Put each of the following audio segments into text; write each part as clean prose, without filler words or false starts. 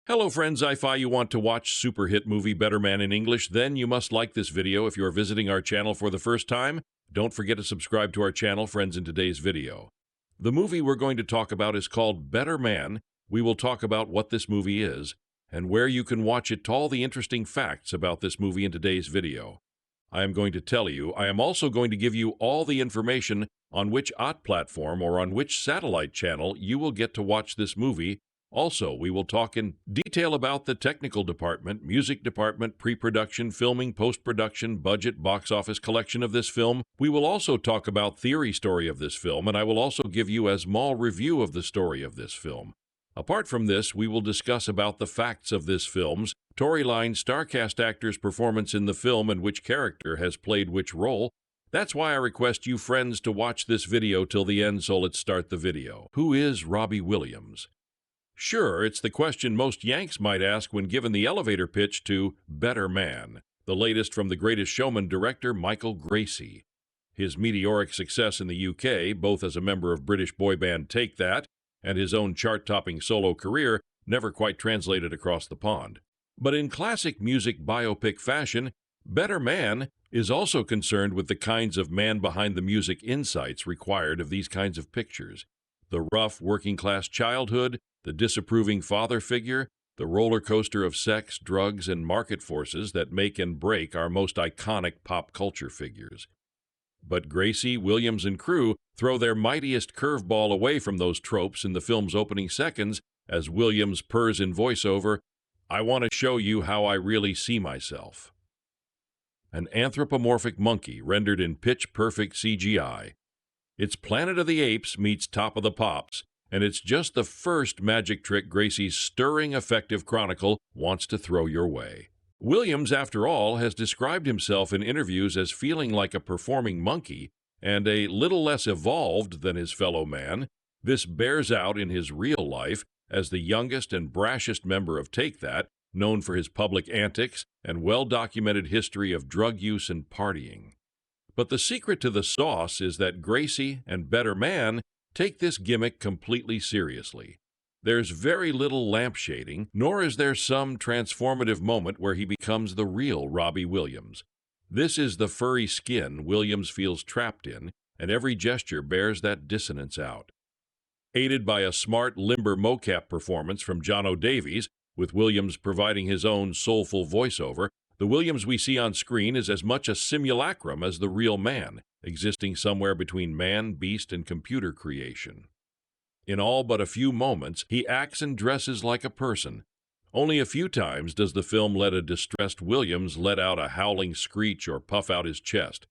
Hello friends, I-Fi. You want to watch super hit movie Better Man in English? Then you must like this video. If you are visiting our channel for the first time, don't forget to subscribe to our channel, friends, in today's video. The movie we're going to talk about is called Better Man. We will talk about what this movie is, and where you can watch it, all the interesting facts about this movie in today's video. I am going to tell you. I am also going to give you all the information on which OTT platform or on which satellite channel you will get to watch this movie. Also, we will talk in detail about the technical department, music department, pre-production, filming, post-production, budget, box office collection of this film. We will also talk about theory story of this film, and I will also give you a small review of the story of this film. Apart from this, we will discuss about the facts of this film's storyline, starcast actors' performance in the film, and which character has played which role. That's why I request you friends to watch this video till the end, so let's start the video. Who is Robbie Williams? Sure, it's the question most Yanks might ask when given the elevator pitch to Better Man, the latest from The Greatest Showman director Michael Gracey. His meteoric success in the UK, both as a member of British boy band Take That and his own chart-topping solo career, never quite translated across the pond. But in classic music biopic fashion, Better Man is also concerned with the kinds of man-behind-the-music insights required of these kinds of pictures. The rough working-class childhood, the disapproving father figure, the roller coaster of sex, drugs, and market forces that make and break our most iconic pop culture figures. But Gracey, Williams, and crew throw their mightiest curveball away from those tropes in the film's opening seconds as Williams purrs in voiceover, "I want to show you how I really see myself." An anthropomorphic monkey rendered in pitch-perfect CGI. It's Planet of the Apes meets Top of the Pops, and it's just the first magic trick Gracey's stirring, effective chronicle wants to throw your way. Williams, after all, has described himself in interviews as feeling like a performing monkey and a little less evolved than his fellow man. This bears out in his real life as the youngest and brashest member of Take That, known for his public antics and well-documented history of drug use and partying. But the secret to the sauce is that Gracey and Better Man take this gimmick completely seriously. There's very little lampshading, nor is there some transformative moment where he becomes the real Robbie Williams. This is the furry skin Williams feels trapped in, and every gesture bears that dissonance out. Aided by a smart, limber mocap performance from Jonno Davies, with Williams providing his own soulful voiceover, the Williams we see on screen is as much a simulacrum as the real man, existing somewhere between man, beast, and computer creation. In all but a few moments, he acts and dresses like a person. Only a few times does the film let a distressed Williams let out a howling screech or puff out his chest.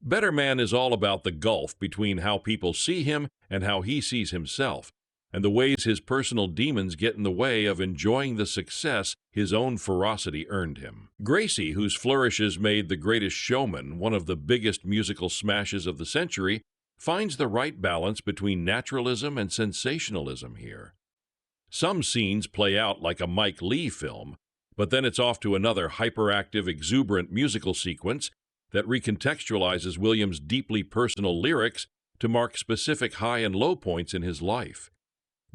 Better Man is all about the gulf between how people see him and how he sees himself, and the ways his personal demons get in the way of enjoying the success his own ferocity earned him. Gracey, whose flourishes made The Greatest Showman one of the biggest musical smashes of the century, finds the right balance between naturalism and sensationalism here. Some scenes play out like a Mike Leigh film, but then it's off to another hyperactive, exuberant musical sequence that recontextualizes Williams' deeply personal lyrics to mark specific high and low points in his life.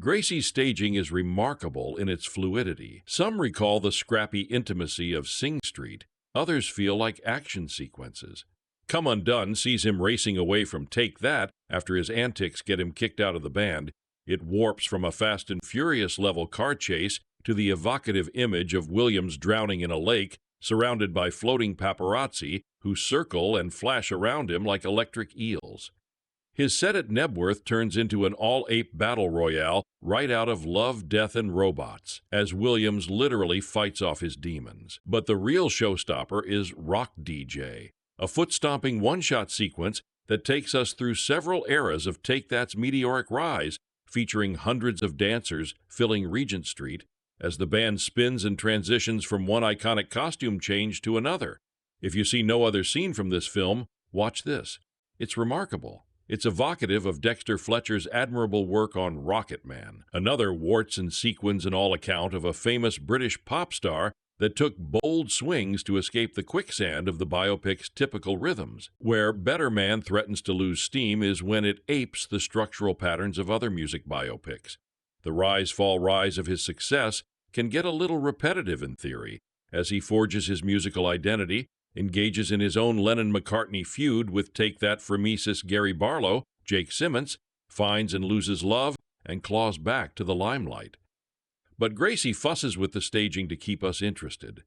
Gracey's staging is remarkable in its fluidity. Some recall the scrappy intimacy of Sing Street. Others feel like action sequences. Come Undone sees him racing away from Take That after his antics get him kicked out of the band. It warps from a Fast and Furious-level car chase to the evocative image of Williams drowning in a lake, surrounded by floating paparazzi who circle and flash around him like electric eels. His set at Nebworth turns into an all-ape battle royale right out of Love, Death, and Robots, as Williams literally fights off his demons. But the real showstopper is Rock DJ, a foot-stomping one-shot sequence that takes us through several eras of Take That's meteoric rise, featuring hundreds of dancers filling Regent Street, as the band spins and transitions from one iconic costume change to another. If you see no other scene from this film, watch this. It's remarkable. It's evocative of Dexter Fletcher's admirable work on Rocket Man, another warts and sequins and all account of a famous British pop star that took bold swings to escape the quicksand of the biopic's typical rhythms. Where Better Man threatens to lose steam is when it apes the structural patterns of other music biopics. The rise-fall-rise of his success can get a little repetitive in theory, as he forges his musical identity, engages in his own Lennon-McCartney feud with Take That Phremesis Gary Barlow, Jake Simmons, finds and loses love, and claws back to the limelight. But Gracey fusses with the staging to keep us interested.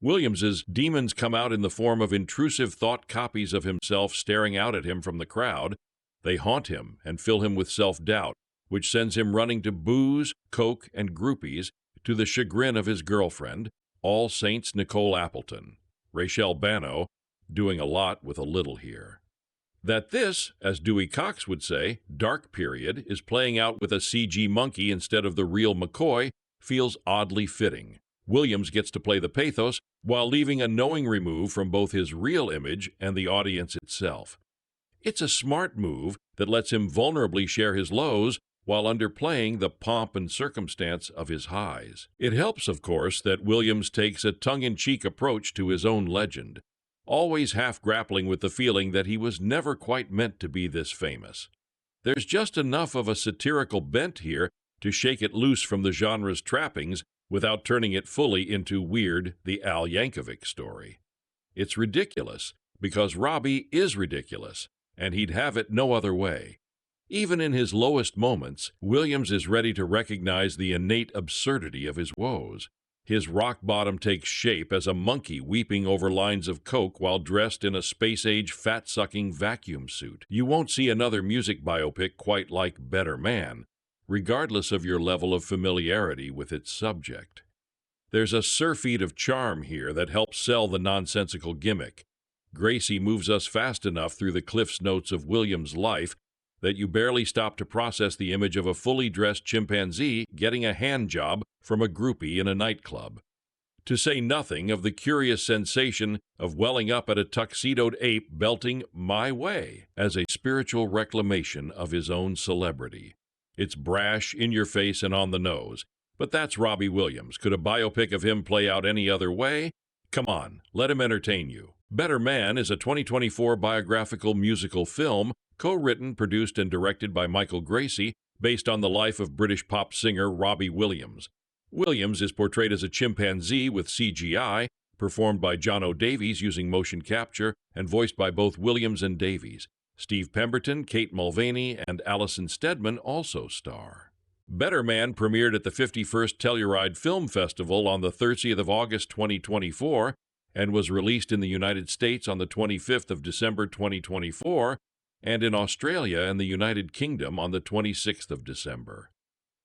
Williams's demons come out in the form of intrusive thought copies of himself staring out at him from the crowd. They haunt him and fill him with self-doubt, which sends him running to booze, coke, and groupies, to the chagrin of his girlfriend, All Saints Nicole Appleton. Rachelle Bano, doing a lot with a little here. That this, as Dewey Cox would say, dark period, is playing out with a CG monkey instead of the real McCoy feels oddly fitting. Williams gets to play the pathos while leaving a knowing remove from both his real image and the audience itself. It's a smart move that lets him vulnerably share his lows while underplaying the pomp and circumstance of his highs. It helps, of course, that Williams takes a tongue-in-cheek approach to his own legend, always half grappling with the feeling that he was never quite meant to be this famous. There's just enough of a satirical bent here to shake it loose from the genre's trappings without turning it fully into Weird, the Al Yankovic story. It's ridiculous, because Robbie is ridiculous, and he'd have it no other way. Even in his lowest moments, Williams is ready to recognize the innate absurdity of his woes. His rock bottom takes shape as a monkey weeping over lines of coke while dressed in a space-age fat-sucking vacuum suit. You won't see another music biopic quite like Better Man, regardless of your level of familiarity with its subject. There's a surfeit of charm here that helps sell the nonsensical gimmick. Gracey moves us fast enough through the Cliff's Notes of Williams' life that you barely stop to process the image of a fully dressed chimpanzee getting a hand job from a groupie in a nightclub. To say nothing of the curious sensation of welling up at a tuxedoed ape belting "My Way" as a spiritual reclamation of his own celebrity. It's brash, in your face, and on the nose. But that's Robbie Williams. Could a biopic of him play out any other way? Come on, let him entertain you. Better Man is a 2024 biographical musical film, co-written, produced, and directed by Michael Gracey, based on the life of British pop singer Robbie Williams. Williams is portrayed as a chimpanzee with CGI, performed by Jonno Davies using motion capture, and voiced by both Williams and Davies. Steve Pemberton, Kate Mulvany, and Alison Steadman also star. Better Man premiered at the 51st Telluride Film Festival on the 30th of August 2024 and was released in the United States on the 25th of December 2024 and in Australia and the United Kingdom on the 26th of December.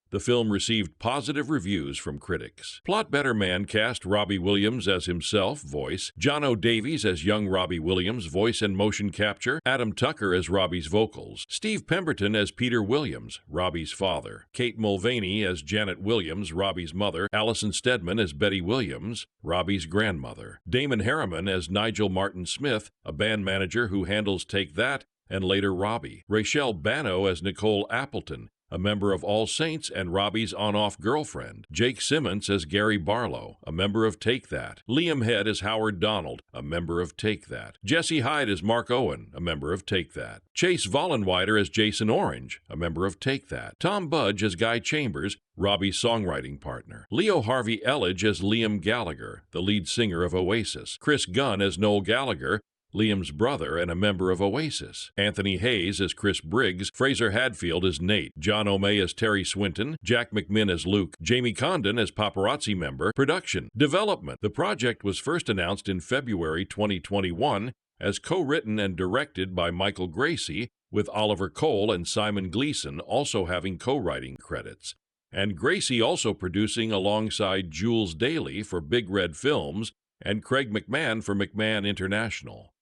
The film received positive reviews from critics. Plot: Better Man cast Robbie Williams as himself, voice, Jonno Davies as young Robbie Williams, voice and motion capture, Adam Tucker as Robbie's vocals, Steve Pemberton as Peter Williams, Robbie's father, Kate Mulvany as Janet Williams, Robbie's mother, Alison Steadman as Betty Williams, Robbie's grandmother, Damon Harriman as Nigel Martin Smith, a band manager who handles Take That, and later Robbie, Rachelle Bano as Nicole Appleton, a member of All Saints and Robbie's on-off girlfriend, Jake Simmons as Gary Barlow, a member of Take That, Liam Head as Howard Donald, a member of Take That, Jesse Hyde as Mark Owen, a member of Take That, Chase Vollenweider as Jason Orange, a member of Take That, Tom Budge as Guy Chambers, Robbie's songwriting partner, Leo Harvey Elledge as Liam Gallagher, the lead singer of Oasis, Chris Gunn as Noel Gallagher, Liam's brother and a member of Oasis, Anthony Hayes as Chris Briggs, Fraser Hadfield as Nate, John O'May as Terry Swinton, Jack McMinn as Luke, Jamie Condon as paparazzi member. Production. Development. The project was first announced in February 2021 as co-written and directed by Michael Gracey, with Oliver Cole and Simon Gleeson also having co-writing credits, and Gracey also producing alongside Jules Daly for Big Red Films and Craig McMahon for McMahon International.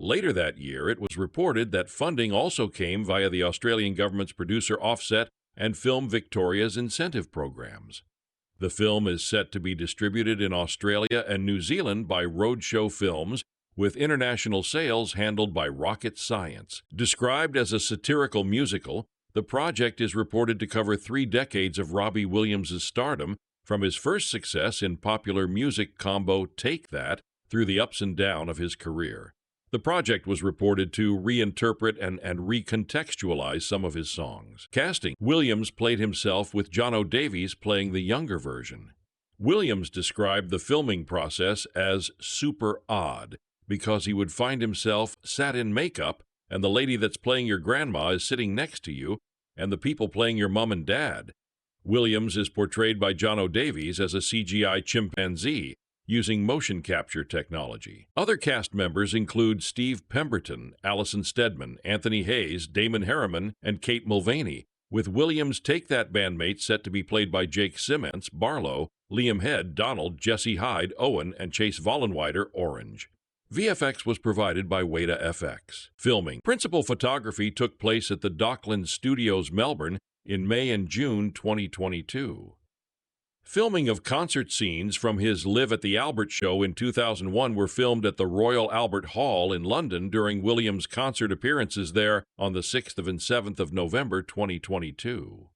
Later that year, it was reported that funding also came via the Australian government's producer Offset and Film Victoria's incentive programs. The film is set to be distributed in Australia and New Zealand by Roadshow Films, with international sales handled by Rocket Science. Described as a satirical musical, the project is reported to cover 3 decades of Robbie Williams' stardom, from his first success in popular music combo Take That through the ups and downs of his career. The project was reported to reinterpret and recontextualize some of his songs. Casting. Williams played himself, with Jonno Davies playing the younger version. Williams described the filming process as super odd because he would find himself sat in makeup and the lady that's playing your grandma is sitting next to you and the people playing your mom and dad. Williams is portrayed by Jonno Davies as a CGI chimpanzee using motion capture technology. Other cast members include Steve Pemberton, Allison Steadman, Anthony Hayes, Damon Harriman, and Kate Mulvany, with Williams' Take That bandmates set to be played by Jake Simmons, Barlow, Liam Head, Donald, Jesse Hyde, Owen, and Chase Vollenweider, Orange. VFX was provided by Weta FX. Filming. Principal photography took place at the Docklands Studios, Melbourne, in May and June 2022. Filming of concert scenes from his Live at the Albert show in 2001 were filmed at the Royal Albert Hall in London during Williams' concert appearances there on the 6th and 7th of November 2022.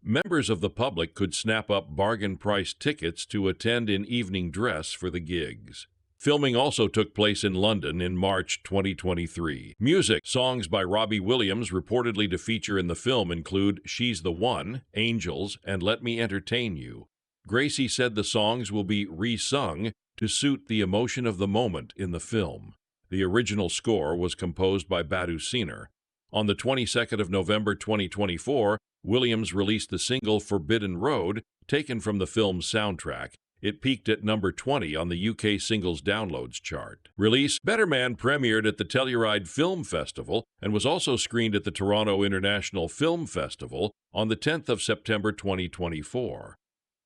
Members of the public could snap up bargain-priced tickets to attend in evening dress for the gigs. Filming also took place in London in March 2023. Music. Songs by Robbie Williams reportedly to feature in the film include She's the One, Angels, and Let Me Entertain You. Gracey said the songs will be re-sung to suit the emotion of the moment in the film. The original score was composed by Sina. On the 22nd of November 2024, Williams released the single Forbidden Road, taken from the film's soundtrack. It peaked at number 20 on the UK singles downloads chart. Release. Better Man premiered at the Telluride Film Festival and was also screened at the Toronto International Film Festival on the 10th of September 2024.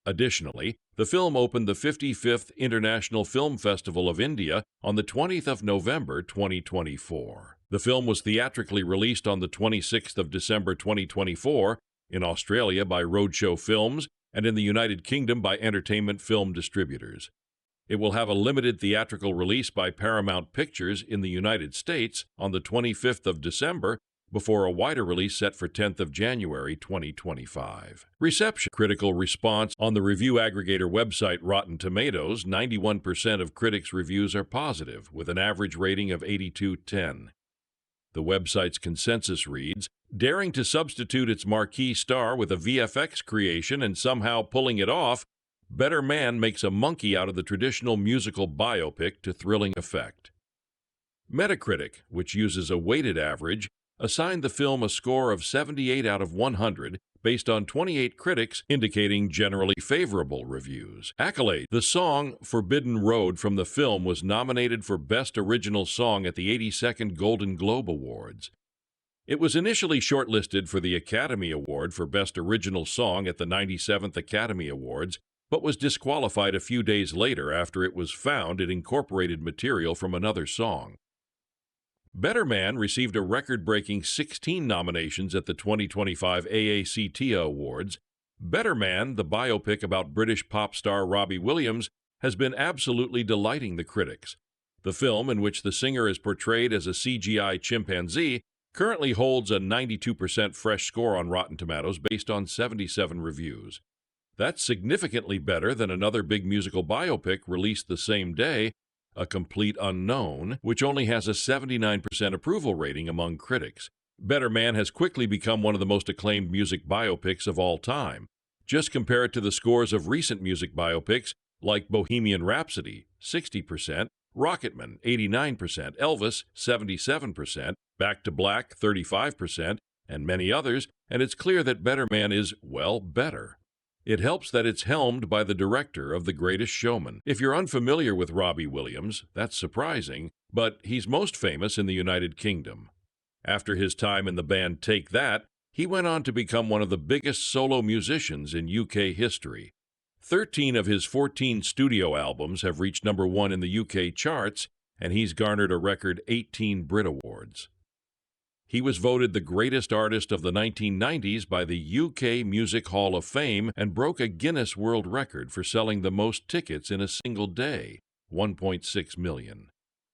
Additionally, the film opened the 55th International Film Festival of India on the 20th of November 2024. The film was theatrically released on the 26th of December 2024 in Australia by Roadshow Films and in the United Kingdom by Entertainment Film Distributors. It will have a limited theatrical release by Paramount Pictures in the United States on the 25th of December before a wider release set for 10th of January 2025. Reception. Critical response. On the review aggregator website Rotten Tomatoes, 91% of critics' reviews are positive, with an average rating of 82/10. The website's consensus reads, daring to substitute its marquee star with a VFX creation and somehow pulling it off, Better Man makes a monkey out of the traditional musical biopic to thrilling effect. Metacritic, which uses a weighted average, assigned the film a score of 78 out of 100 based on 28 critics indicating generally favorable reviews. Accolade. The song Forbidden Road from the film was nominated for Best Original Song at the 82nd Golden Globe Awards. It was initially shortlisted for the Academy Award for Best Original Song at the 97th Academy Awards, but was disqualified a few days later after it was found it incorporated material from another song. Better Man received a record-breaking 16 nominations at the 2025 AACTA Awards. Better Man, the biopic about British pop star Robbie Williams, has been absolutely delighting the critics. The film, in which the singer is portrayed as a CGI chimpanzee, currently holds a 92% fresh score on Rotten Tomatoes based on 77 reviews. That's significantly better than another big musical biopic released the same day, A Complete Unknown, which only has a 79% approval rating among critics. Better Man has quickly become one of the most acclaimed music biopics of all time. Just compare it to the scores of recent music biopics like Bohemian Rhapsody, 60%, Rocketman, 89%, Elvis, 77%, Back to Black, 35%, and many others, and it's clear that Better Man is, well, better. It helps that it's helmed by the director of The Greatest Showman. If you're unfamiliar with Robbie Williams, that's surprising, but he's most famous in the United Kingdom. After his time in the band Take That, he went on to become one of the biggest solo musicians in UK history. 13 of his 14 studio albums have reached number 1 in the UK charts, and he's garnered a record 18 Brit Awards. He was voted the greatest artist of the 1990s by the UK Music Hall of Fame and broke a Guinness World Record for selling the most tickets in a single day, 1.6 million.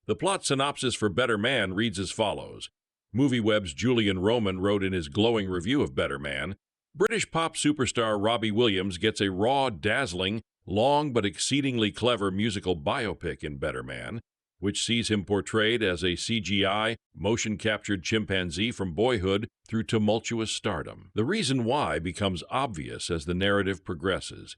The plot synopsis for Better Man reads as follows. MovieWeb's Julian Roman wrote in his glowing review of Better Man, British pop superstar Robbie Williams gets a raw, dazzling, long but exceedingly clever musical biopic in Better Man, which sees him portrayed as a CGI, motion-captured chimpanzee from boyhood through tumultuous stardom. The reason why becomes obvious as the narrative progresses.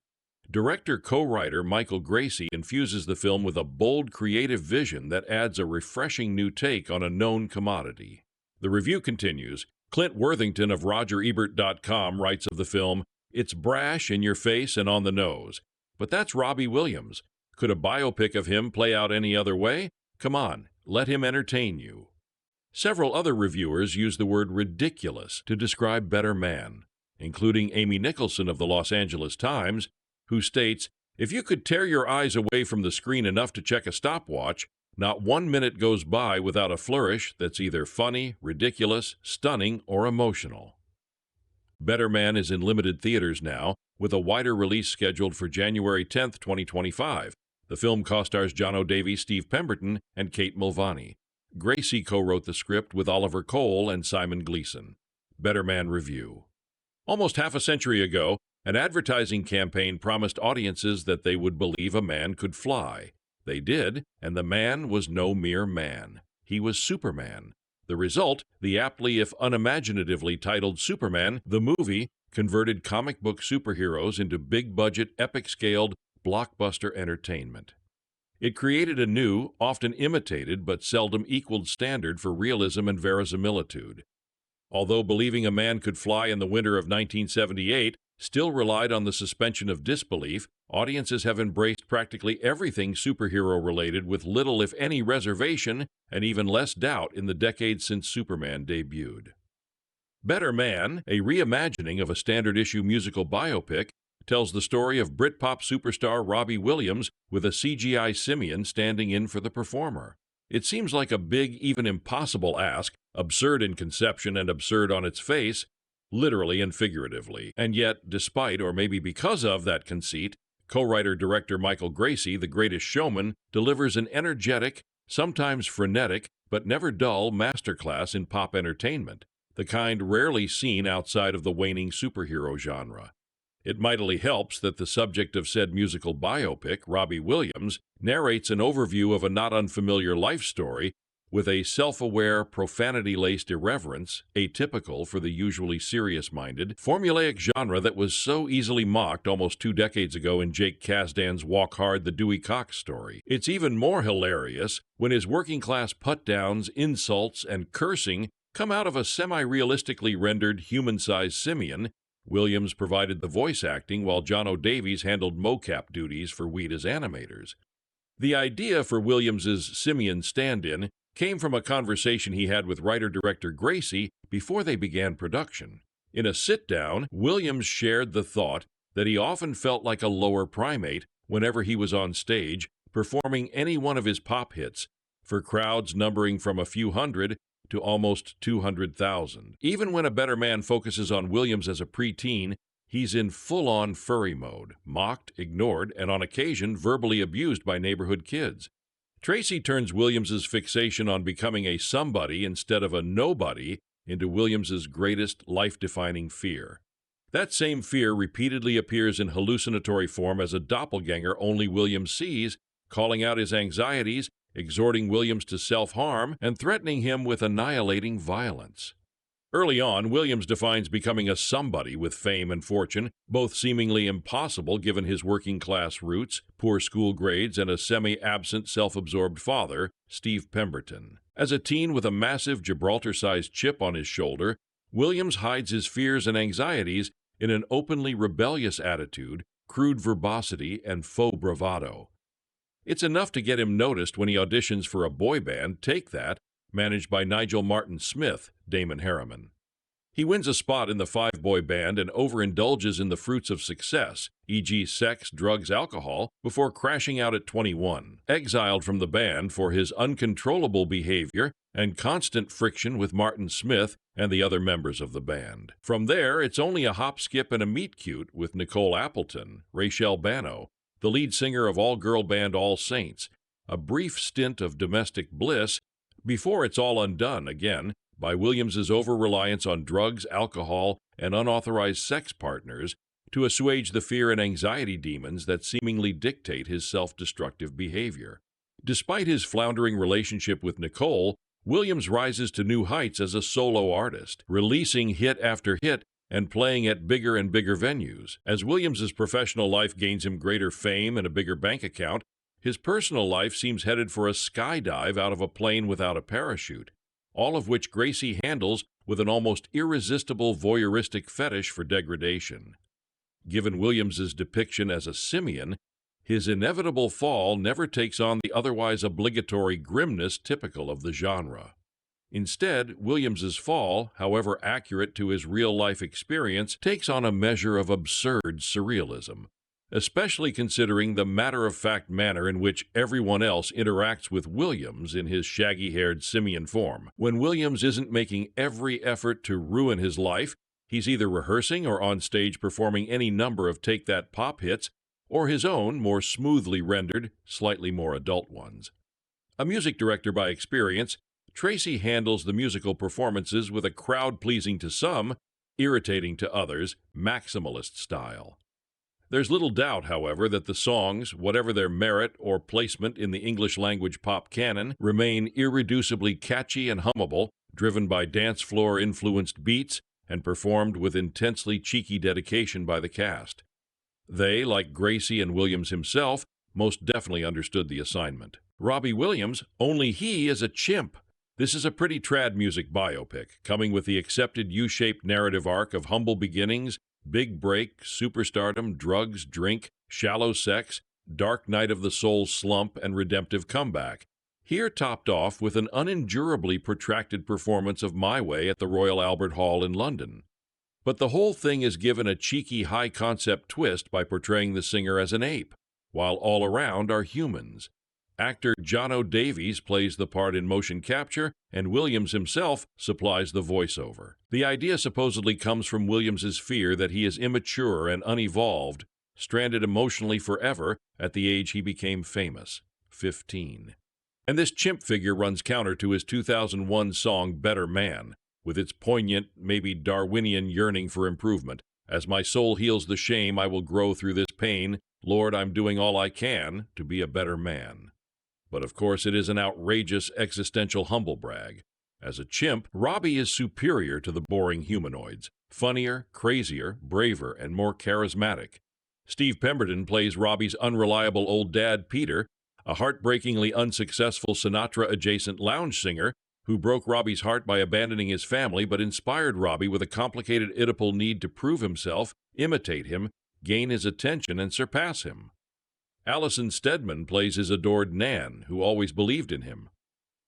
Director co-writer Michael Gracey infuses the film with a bold creative vision that adds a refreshing new take on a known commodity. The review continues. Clint Worthington of RogerEbert.com writes of the film, "It's brash, in your face, and on the nose. But that's Robbie Williams. Could a biopic of him play out any other way? Come on, let him entertain you." Several other reviewers use the word ridiculous to describe Better Man, including Amy Nicholson of the Los Angeles Times, who states, "If you could tear your eyes away from the screen enough to check a stopwatch, not 1 minute goes by without a flourish that's either funny, ridiculous, stunning, or emotional." Better Man is in limited theaters now, with a wider release scheduled for January 10, 2025. The film co-stars Jonno Davies, Steve Pemberton, and Kate Mulvany. Gracey co-wrote the script with Oliver Cole and Simon Gleeson. Better Man Review. Almost half a century ago, an advertising campaign promised audiences that they would believe a man could fly. They did, and the man was no mere man. He was Superman. The result, the aptly if unimaginatively titled Superman, the movie, converted comic book superheroes into big-budget, epic-scaled, blockbuster entertainment. It created a new, often imitated but seldom equaled standard for realism and verisimilitude. Although believing a man could fly in the winter of 1978 still relied on the suspension of disbelief, audiences have embraced practically everything superhero-related with little if any reservation and even less doubt in the decades since Superman debuted. Better Man, a reimagining of a standard-issue musical biopic, tells the story of Britpop superstar Robbie Williams with a CGI simian standing in for the performer. It seems like a big, even impossible ask, absurd in conception and absurd on its face, literally and figuratively. And yet, despite or maybe because of that conceit, co-writer-director Michael Gracey, The Greatest Showman, delivers an energetic, sometimes frenetic, but never dull masterclass in pop entertainment, the kind rarely seen outside of the waning superhero genre. It mightily helps that the subject of said musical biopic, Robbie Williams, narrates an overview of a not unfamiliar life story with a self-aware, profanity-laced irreverence, atypical for the usually serious-minded, formulaic genre that was so easily mocked almost 2 decades ago in Jake Kasdan's Walk Hard, the Dewey Cox story. It's even more hilarious when his working-class put-downs, insults, and cursing come out of a semi-realistically rendered human-sized simian. Williams provided the voice acting while Jonno Davies handled mocap duties for Weta's animators. The idea for Williams's simian stand-in came from a conversation he had with writer-director Gracey before they began production. In a sit-down, Williams shared the thought that he often felt like a lower primate whenever he was on stage performing any one of his pop hits, for crowds numbering from a few hundred to almost 200,000. Even when A Better Man focuses on Williams as a preteen, he's in full-on furry mode, mocked, ignored, and on occasion verbally abused by neighborhood kids. Tracy turns Williams's fixation on becoming a somebody instead of a nobody into Williams's greatest life-defining fear. That same fear repeatedly appears in hallucinatory form as a doppelganger only Williams sees, calling out his anxieties, exhorting Williams to self-harm, and threatening him with annihilating violence. Early on, Williams defines becoming a somebody with fame and fortune, both seemingly impossible given his working-class roots, poor school grades, and a semi-absent, self-absorbed father, Steve Pemberton. As a teen with a massive Gibraltar-sized chip on his shoulder, Williams hides his fears and anxieties in an openly rebellious attitude, crude verbosity, and faux bravado. It's enough to get him noticed when he auditions for a boy band, Take That, managed by Nigel Martin Smith, Damon Harriman. He wins a spot in the 5-boy band and overindulges in the fruits of success, e.g. sex, drugs, alcohol, before crashing out at 21, exiled from the band for his uncontrollable behavior and constant friction with Martin Smith and the other members of the band. From there, it's only a hop, skip, and a meet-cute with Nicole Appleton, Rachel Bano, the lead singer of all-girl band All Saints, a brief stint of domestic bliss before it's all undone again by Williams's over-reliance on drugs, alcohol, and unauthorized sex partners to assuage the fear and anxiety demons that seemingly dictate his self-destructive behavior. Despite his floundering relationship with Nicole, Williams rises to new heights as a solo artist, releasing hit after hit and playing at bigger and bigger venues. As Williams's professional life gains him greater fame and a bigger bank account, his personal life seems headed for a skydive out of a plane without a parachute, all of which Gracey handles with an almost irresistible voyeuristic fetish for degradation. Given Williams's depiction as a simian, his inevitable fall never takes on the otherwise obligatory grimness typical of the genre. Instead, Williams's fall, however accurate to his real-life experience, takes on a measure of absurd surrealism, especially considering the matter-of-fact manner in which everyone else interacts with Williams in his shaggy-haired simian form. When Williams isn't making every effort to ruin his life, he's either rehearsing or on stage performing any number of take-that-pop hits, or his own, more smoothly rendered, slightly more adult ones. A music director by experience, Tracy handles the musical performances with a crowd-pleasing to some, irritating to others, maximalist style. There's little doubt, however, that the songs, whatever their merit or placement in the English-language pop canon, remain irreducibly catchy and hummable, driven by dance-floor-influenced beats, and performed with intensely cheeky dedication by the cast. They, like Gracey and Williams himself, most definitely understood the assignment. Robbie Williams, only he is a chimp. This is a pretty trad music biopic, coming with the accepted U-shaped narrative arc of humble beginnings, big break, superstardom, drugs, drink, shallow sex, dark night of the soul slump, and redemptive comeback. Here topped off with an unendurably protracted performance of My Way at the Royal Albert Hall in London. But the whole thing is given a cheeky high-concept twist by portraying the singer as an ape, while all around are humans. Actor Jonno Davies plays the part in motion capture, and Williams himself supplies the voiceover. The idea supposedly comes from Williams's fear that he is immature and unevolved, stranded emotionally forever at the age he became famous, 15. And this chimp figure runs counter to his 2001 song Better Man, with its poignant, maybe Darwinian yearning for improvement. As my soul heals the shame, I will grow through this pain. Lord, I'm doing all I can to be a better man. But of course it is an outrageous existential humble brag. As a chimp, Robbie is superior to the boring humanoids, funnier, crazier, braver, and more charismatic. Steve Pemberton plays Robbie's unreliable old dad, Peter, a heartbreakingly unsuccessful Sinatra-adjacent lounge singer who broke Robbie's heart by abandoning his family but inspired Robbie with a complicated Oedipal need to prove himself, imitate him, gain his attention, and surpass him. Allison Steadman plays his adored Nan, who always believed in him.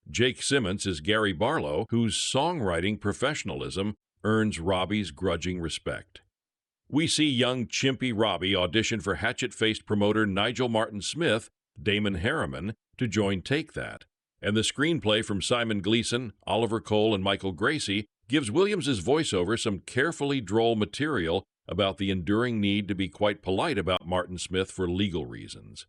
Jake Simmons is Gary Barlow, whose songwriting professionalism earns Robbie's grudging respect. We see young chimpy Robbie audition for hatchet-faced promoter Nigel Martin Smith, Damon Harriman, to join Take That. And the screenplay from Simon Gleeson, Oliver Cole, and Michael Gracey gives Williams's voiceover some carefully droll material about the enduring need to be quite polite about Martin Smith for legal reasons.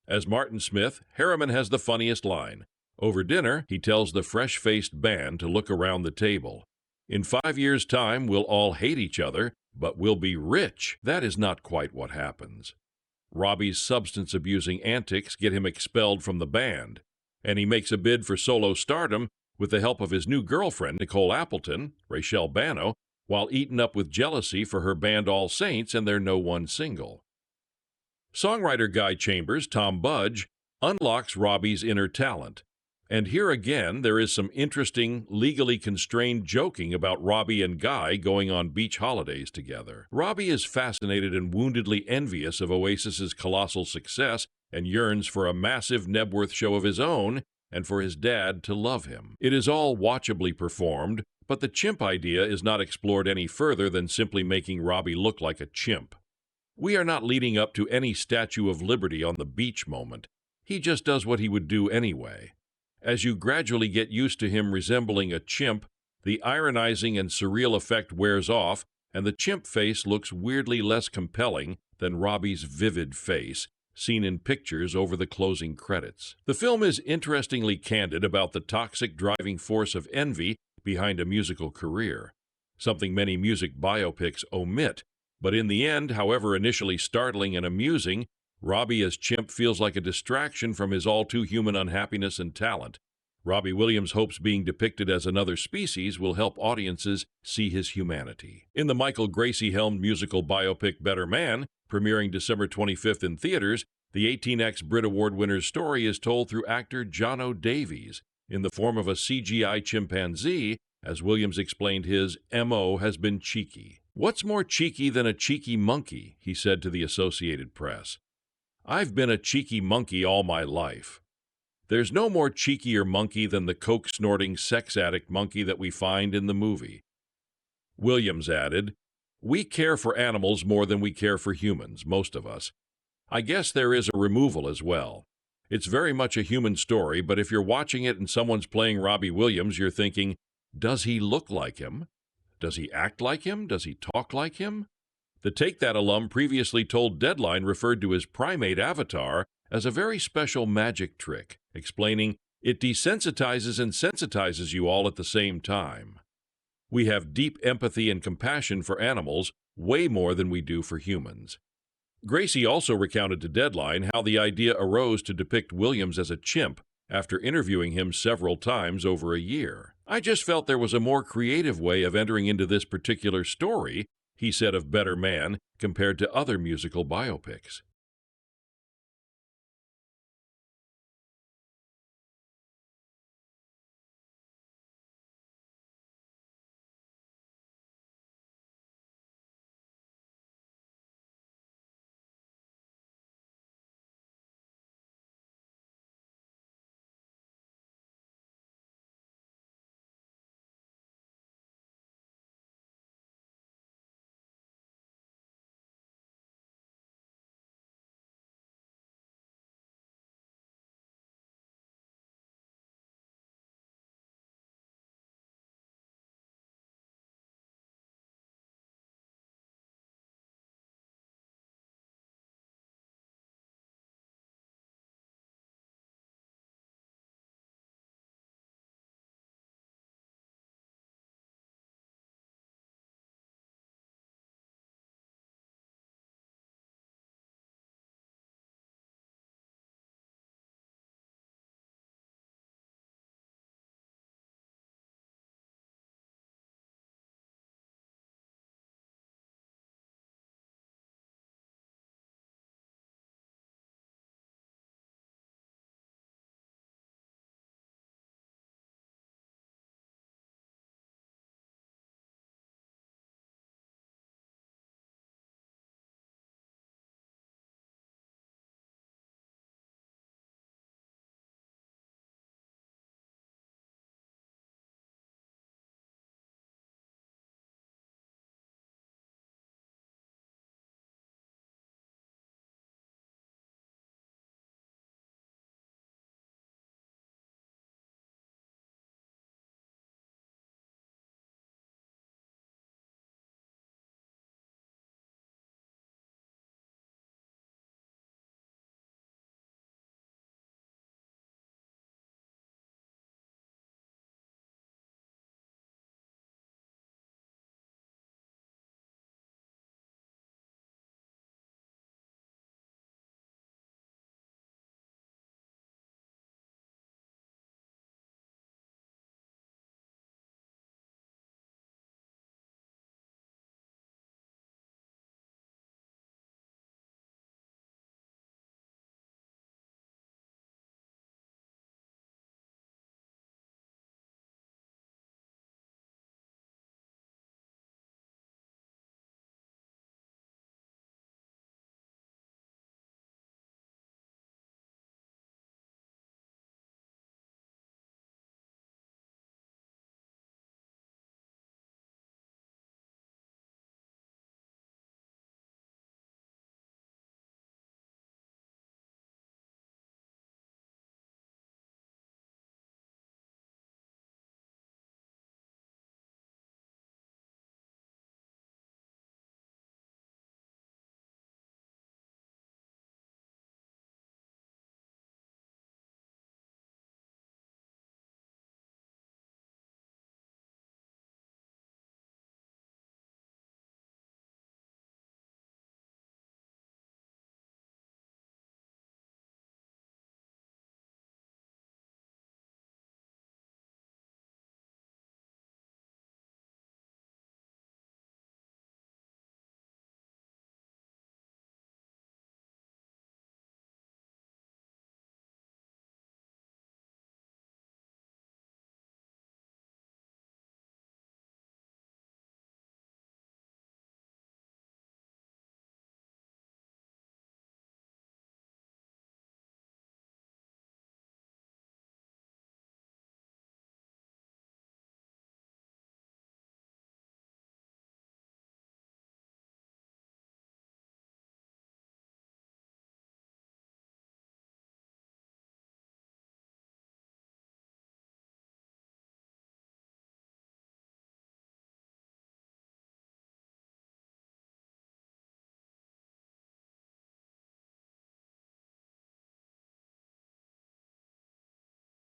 As Martin Smith, Harriman has the funniest line. Over dinner, he tells the fresh-faced band to look around the table. In 5 years' time, we'll all hate each other, but we'll be rich. That is not quite what happens. Robbie's substance-abusing antics get him expelled from the band, and he makes a bid for solo stardom with the help of his new girlfriend, Nicole Appleton, Rachelle Bano, while eaten up with jealousy for her band All Saints and their No One single. Songwriter Guy Chambers, Tom Budge, unlocks Robbie's inner talent. And here again, there is some interesting, legally constrained joking about Robbie and Guy going on beach holidays together. Robbie is fascinated and woundedly envious of Oasis's colossal success and yearns for a massive Nebworth show of his own and for his dad to love him. It is all watchably performed, but the chimp idea is not explored any further than simply making Robbie look like a chimp. We are not leading up to any Statue of Liberty on the beach moment. He just does what he would do anyway. As you gradually get used to him resembling a chimp, the ironizing and surreal effect wears off, and the chimp face looks weirdly less compelling than Robbie's vivid face, seen in pictures over the closing credits. The film is interestingly candid about the toxic driving force of envy behind a musical career, something many music biopics omit, but in the end, however initially startling and amusing, Robbie as chimp feels like a distraction from his all-too-human unhappiness and talent. Robbie Williams hopes being depicted as another species will help audiences see his humanity. In the Michael Gracey-helmed musical biopic Better Man, premiering December 25th in theaters, the 18X Brit Award winner's story is told through actor Jonno Davies in the form of a CGI chimpanzee, as Williams explained his MO has been cheeky. "What's more cheeky than a cheeky monkey?" he said to the Associated Press. "I've been a cheeky monkey all my life. There's no more cheekier monkey than the coke-snorting sex addict monkey that we find in the movie." Williams added, "We care for animals more than we care for humans, most of us. I guess there is a removal as well. It's very much a human story, but if you're watching it and someone's playing Robbie Williams, you're thinking, does he look like him? Does he act like him? Does he talk like him?" The Take That alum previously told Deadline referred to his primate avatar as a very special magic trick, explaining, "It desensitizes and sensitizes you all at the same time. We have deep empathy and compassion for animals, way more than we do for humans." Gracey also recounted to Deadline how the idea arose to depict Williams as a chimp after interviewing him several times over a year. "I just felt there was a more creative way of entering into this particular story," he said of Better Man, compared to other musical biopics.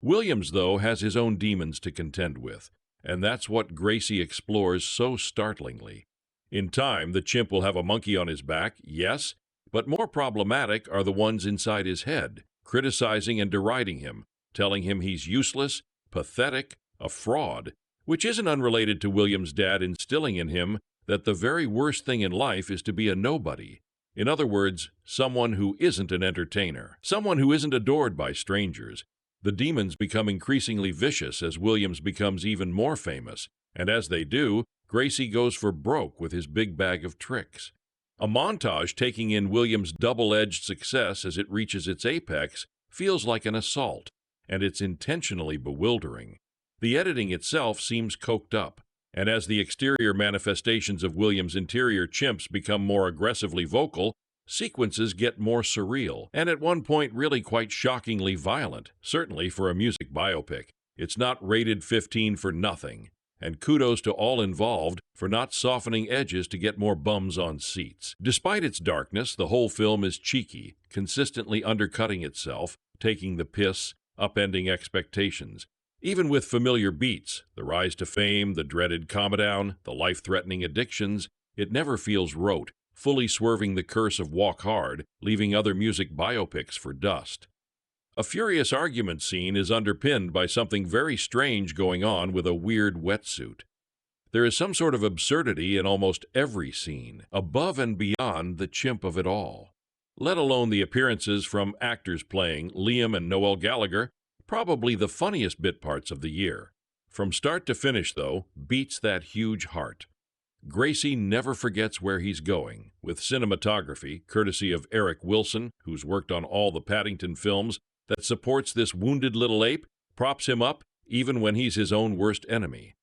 Williams, though, has his own demons to contend with, and that's what Gracey explores so startlingly. In time, the chimp will have a monkey on his back, yes, but more problematic are the ones inside his head, criticizing and deriding him, telling him he's useless, pathetic, a fraud, which isn't unrelated to Williams' dad instilling in him that the very worst thing in life is to be a nobody. In other words, someone who isn't an entertainer, someone who isn't adored by strangers. The demons become increasingly vicious as Williams becomes even more famous, and as they do, Gracey goes for broke with his big bag of tricks. A montage taking in Williams' double-edged success as it reaches its apex feels like an assault, and it's intentionally bewildering. The editing itself seems coked up, and as the exterior manifestations of Williams' interior chimps become more aggressively vocal, sequences get more surreal, and at one point really quite shockingly violent, certainly for a music biopic. It's not rated 15 for nothing, and kudos to all involved for not softening edges to get more bums on seats. Despite its darkness, the whole film is cheeky, consistently undercutting itself, taking the piss, upending expectations. Even with familiar beats, the rise to fame, the dreaded calm-down, the life-threatening addictions, it never feels rote, fully swerving the curse of Walk Hard, leaving other music biopics for dust. A furious argument scene is underpinned by something very strange going on with a weird wetsuit. There is some sort of absurdity in almost every scene, above and beyond the chimp of it all. Let alone the appearances from actors playing Liam and Noel Gallagher, probably the funniest bit parts of the year. From start to finish, though, beats that huge heart. Gracey never forgets where he's going, with cinematography, courtesy of Eric Wilson, who's worked on all the Paddington films, that supports this wounded little ape, props him up, even when he's his own worst enemy.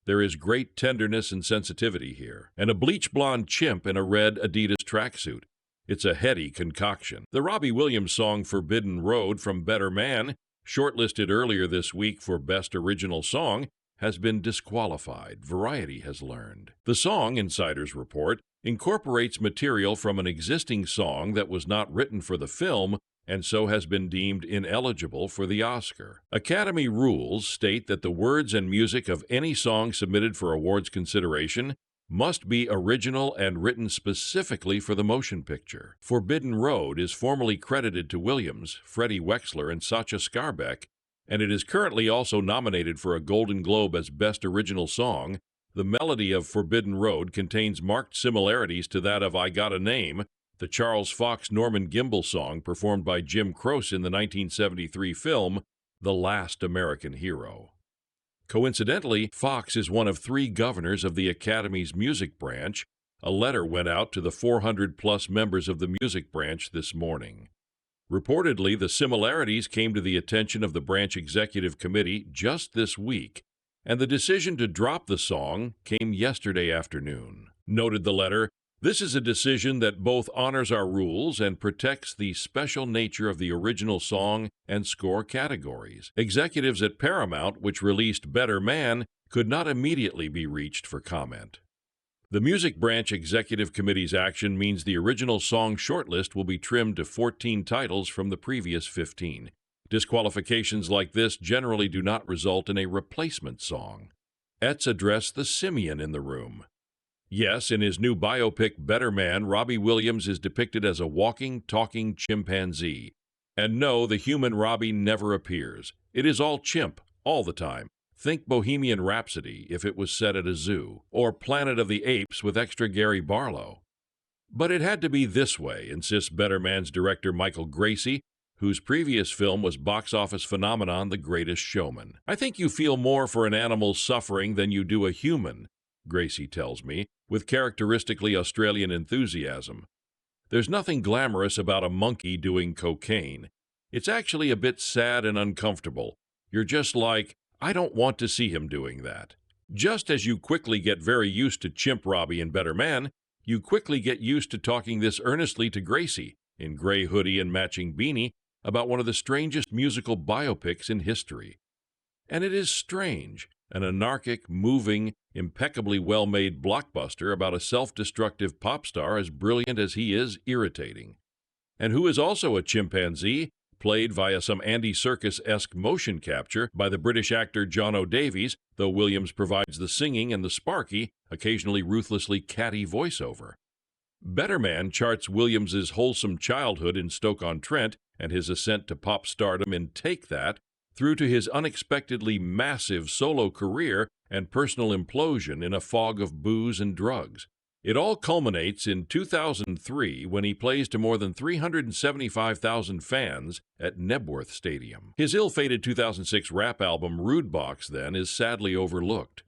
There is great tenderness and sensitivity here, and a bleach-blonde chimp in a red Adidas tracksuit. It's a heady concoction. The Robbie Williams song Forbidden Road from Better Man, shortlisted earlier this week for Best Original Song, has been disqualified, Variety has learned. The song, insiders report, incorporates material from an existing song that was not written for the film and so has been deemed ineligible for the Oscar. Academy rules state that the words and music of any song submitted for awards consideration must be original and written specifically for the motion picture. Forbidden Road is formally credited to Williams, Freddie Wexler, and Sacha Skarbek, and it is currently also nominated for a Golden Globe as Best Original Song. The melody of Forbidden Road contains marked similarities to that of I Got a Name, the Charles Fox Norman Gimbel song performed by Jim Croce in the 1973 film The Last American Hero. Coincidentally, Fox is one of 3 governors of the Academy's music branch. A letter went out to the 400-plus members of the music branch this morning. Reportedly, the similarities came to the attention of the branch executive committee just this week, and the decision to drop the song came yesterday afternoon. Noted the letter, "This is a decision that both honors our rules and protects the special nature of the original song and score categories. Executives at Paramount, which released Better Man, could not immediately be reached for comment." The Music Branch Executive Committee's action means the original song shortlist will be trimmed to 14 titles from the previous 15. Disqualifications like this generally do not result in a replacement song. Let's address the simian in the room. Yes, in his new biopic Better Man, Robbie Williams is depicted as a walking, talking chimpanzee. And no, the human Robbie never appears. It is all chimp, all the time. Think Bohemian Rhapsody if it was set at a zoo, or Planet of the Apes with extra Gary Barlow. But it had to be this way, insists Better Man's director Michael Gracey, whose previous film was box office phenomenon The Greatest Showman. "I think you feel more for an animal's suffering than you do a human," Gracey tells me, with characteristically Australian enthusiasm. "There's nothing glamorous about a monkey doing cocaine. It's actually a bit sad and uncomfortable. You're just like, I don't want to see him doing that." Just as you quickly get very used to Chimp Robbie in Better Man, you quickly get used to talking this earnestly to Gracey, in gray hoodie and matching beanie, about one of the strangest musical biopics in history. And it is strange, an anarchic, moving, impeccably well-made blockbuster about a self-destructive pop star as brilliant as he is irritating. And who is also a chimpanzee? played via some Andy Serkis-esque motion capture by the British actor Jonno Davies, though Williams provides the singing and the sparky, occasionally ruthlessly catty voiceover. Better Man charts Williams's wholesome childhood in Stoke-on-Trent and his ascent to pop stardom in Take That, through to his unexpectedly massive solo career and personal implosion in a fog of booze and drugs. It all culminates in 2003 when he plays to more than 375,000 fans at Nebworth Stadium. His ill-fated 2006 rap album Rude Box, then, is sadly overlooked.